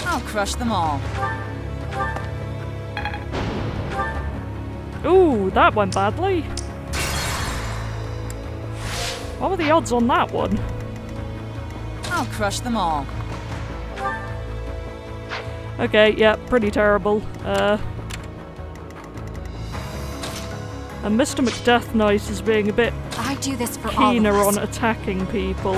I'll crush them all. Ooh, that went badly. What were the odds on that one? I'll crush them all. Okay, yeah, pretty terrible. And Mr. McDeath Knight is being a bit I do this for all of keener us. on attacking people.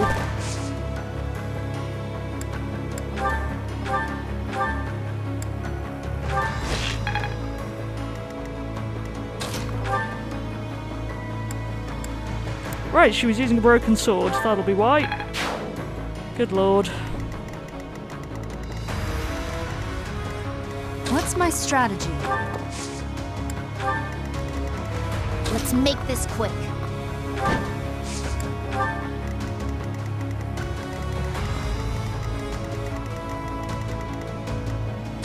Right, she was using a broken sword, that'll be why. Good lord. What's my strategy? Let's make this quick.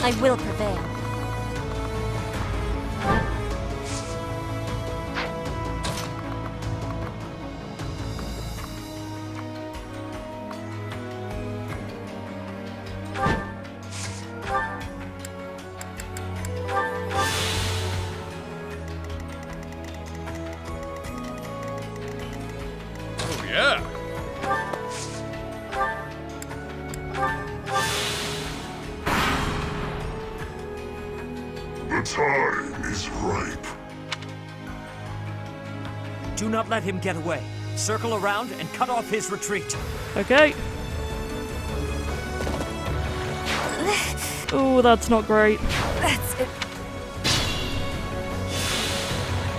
I will prevail. time is ripe. Do not let him get away. Circle around and cut off his retreat. Okay. Oh, that's not great. That's it.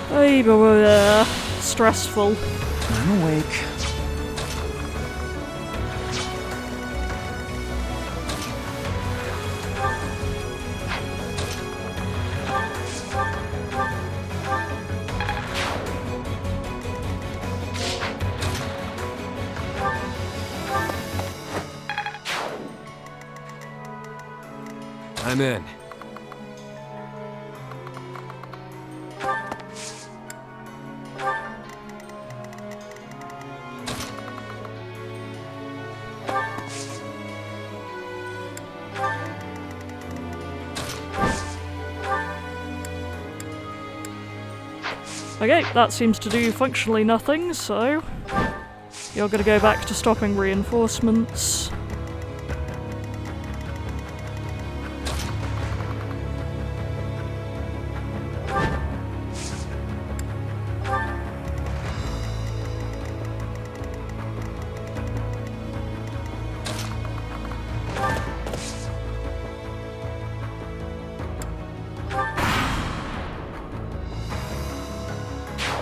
Hey, but stressful. I'm awake. I'm in. Okay, that seems to do functionally nothing, so you're gonna go back to stopping reinforcements.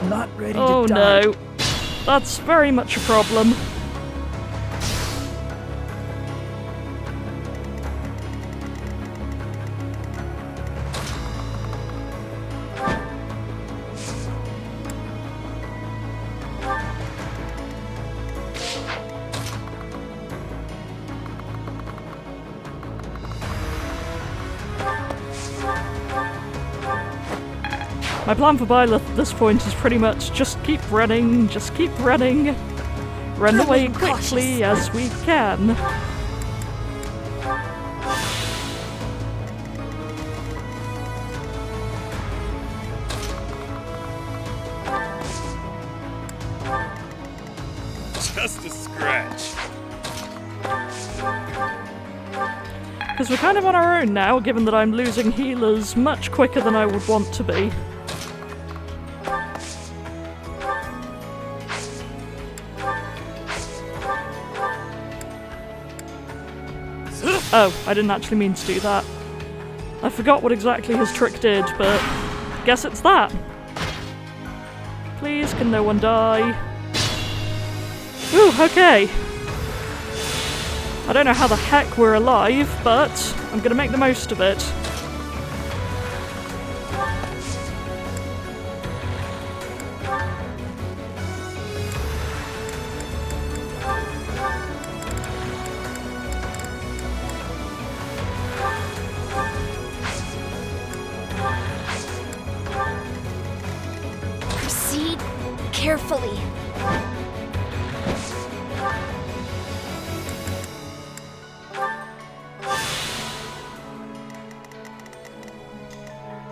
Not ready Oh to die. no, that's very much a problem. My plan for Byleth at this point is pretty much just keep running, run away quickly as we can. Just a scratch. Because we're kind of on our own now, given that I'm losing healers much quicker than I would want to be. Oh, I didn't actually mean to do that. I forgot what exactly his trick did, but guess it's that. Please, can no one die? Ooh, okay. I don't know how the heck we're alive, but I'm gonna make the most of it. Proceed carefully.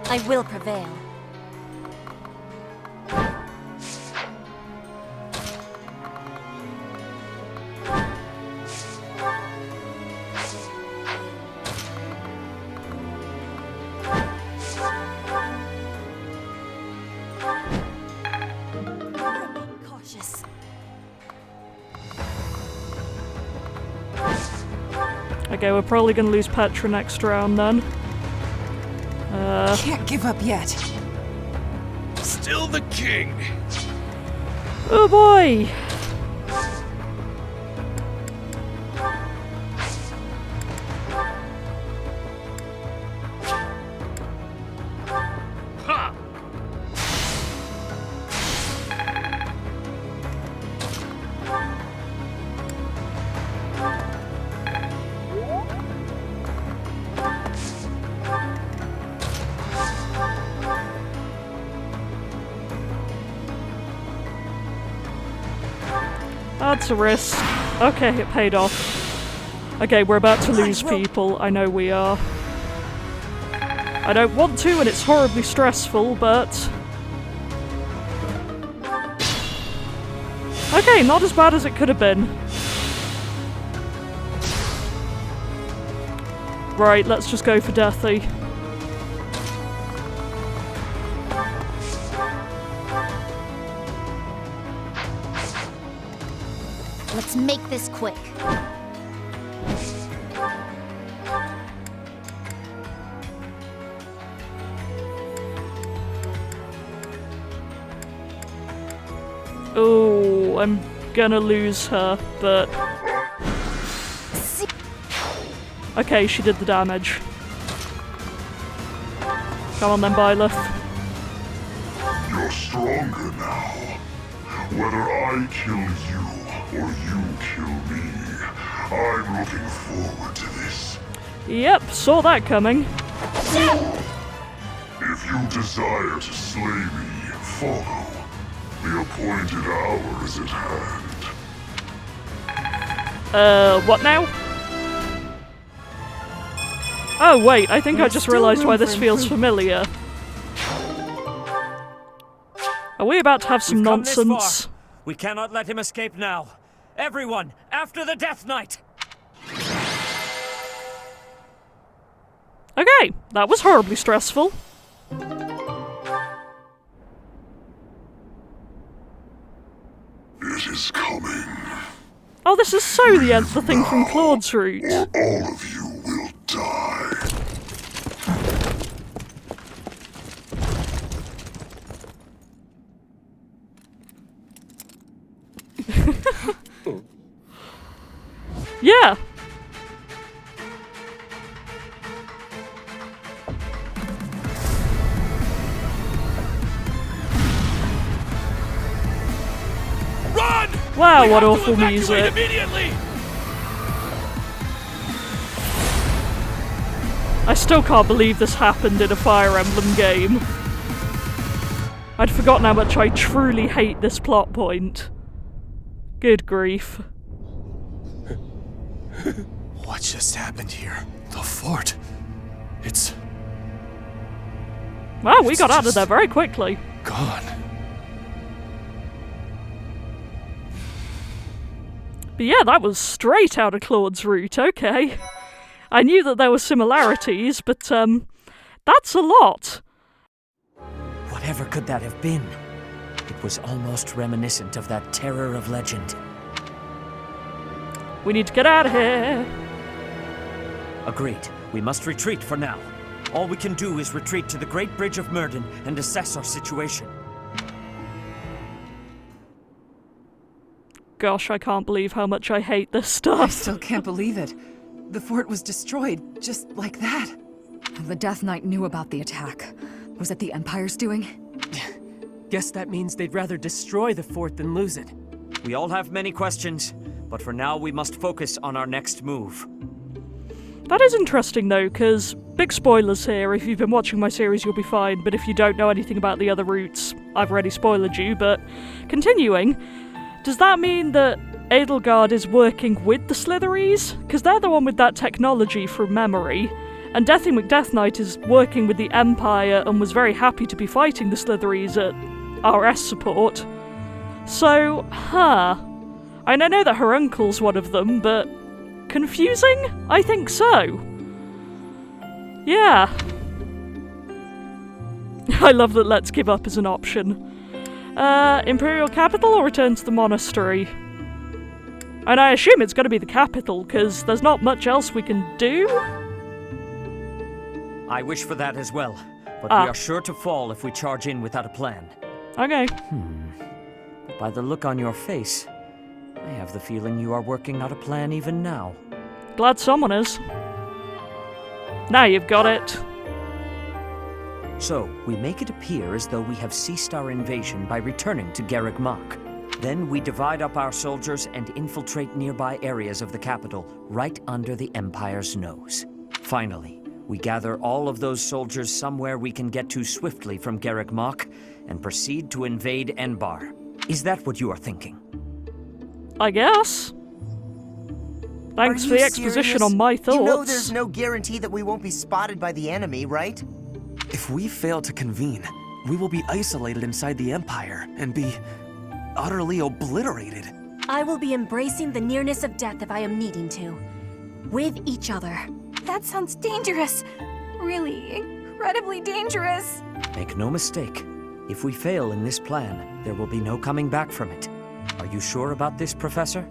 I will prevail. Cautious. Okay, we're probably gonna lose Petra next round then. Can't give up yet. Still the king. Oh boy! Ha! That's a risk. Okay, it paid off. Okay, we're about to lose people. I know we are. I don't want to, and it's horribly stressful, but... Okay, not as bad as it could have been. Right, let's just go for Deathy. Let's make this quick. Oh, I'm gonna lose her, but... Okay, she did the damage. Come on then, Byleth. You're stronger now. Whether I kill you or you kill me, I'm looking forward to this. Yep, saw that coming. If you desire to slay me, follow. The appointed hour is at hand. What now? Oh wait, I think I just realised why this feels familiar. Are we about to have some nonsense? We cannot let him escape now. Everyone, after the Death Knight! Okay, that was horribly stressful. It is coming. Oh, this is so the nth thing from Claude's route. Or all of you will die. Yeah. Run! Wow, what awful music. Immediately! I still can't believe this happened in a Fire Emblem game. I'd forgotten how much I truly hate this plot point. Good grief. What just happened here? The fort. It's... Wow, we got out of there very quickly. gone. But yeah, that was straight out of Claude's route, okay. I knew that there were similarities, but, that's a lot. Whatever could that have been? It was almost reminiscent of that terror of legend. We need to get out of here. Agreed. We must retreat for now. All we can do is retreat to the Great Bridge of Myrden and assess our situation. Gosh, I can't believe how much I hate this stuff. I still can't believe it. The fort was destroyed, just like that. The Death Knight knew about the attack. Was it the Empire's doing? Guess that means they'd rather destroy the fort than lose it. We all have many questions, but for now we must focus on our next move. That is interesting though, because big spoilers here. If you've been watching my series, you'll be fine, but if you don't know anything about the other routes, I've already spoiled you, but continuing, does that mean that Edelgard is working with the Slitheries? Because they're the one with that technology from memory, and Deathy McDeath Knight is working with the Empire and was very happy to be fighting the Slitheries at RS support. So, I know that her uncle's one of them, but confusing? I think so. Yeah. I love that let's give up as an option. Imperial capital or return to the monastery? And I assume it's going to be the capital, because there's not much else we can do. I wish for that as well, but we are sure to fall if we charge in without a plan. Okay. By the look on your face, I have the feeling you are working out a plan even now. Glad someone is. Now you've got it. So, we make it appear as though we have ceased our invasion by returning to Garreg Mach. Then we divide up our soldiers and infiltrate nearby areas of the capital, right under the Empire's nose. Finally, we gather all of those soldiers somewhere we can get to swiftly from Garreg Mach, and proceed to invade Enbar. Is that what you are thinking? I guess. Thanks for the exposition on my thoughts. You know there's no guarantee that we won't be spotted by the enemy, right? If we fail to convene, we will be isolated inside the Empire and be utterly obliterated. I will be embracing the nearness of death if I am needing to. With each other. That sounds dangerous. Really, incredibly dangerous. Make no mistake. If we fail in this plan, there will be no coming back from it. Are you sure about this, Professor?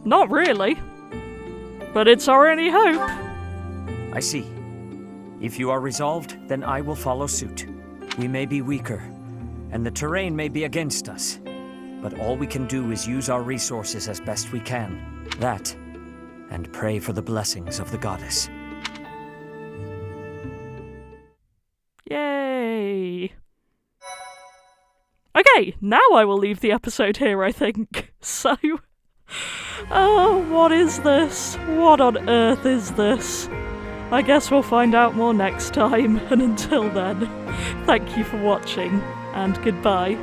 Not really. But it's our only hope. I see. If you are resolved, then I will follow suit. We may be weaker, and the terrain may be against us, but all we can do is use our resources as best we can. That, and pray for the blessings of the goddess. Yay! Okay, now I will leave the episode here, I think. So... oh, what is this? What on earth is this? I guess we'll find out more next time, and until then, thank you for watching, and goodbye.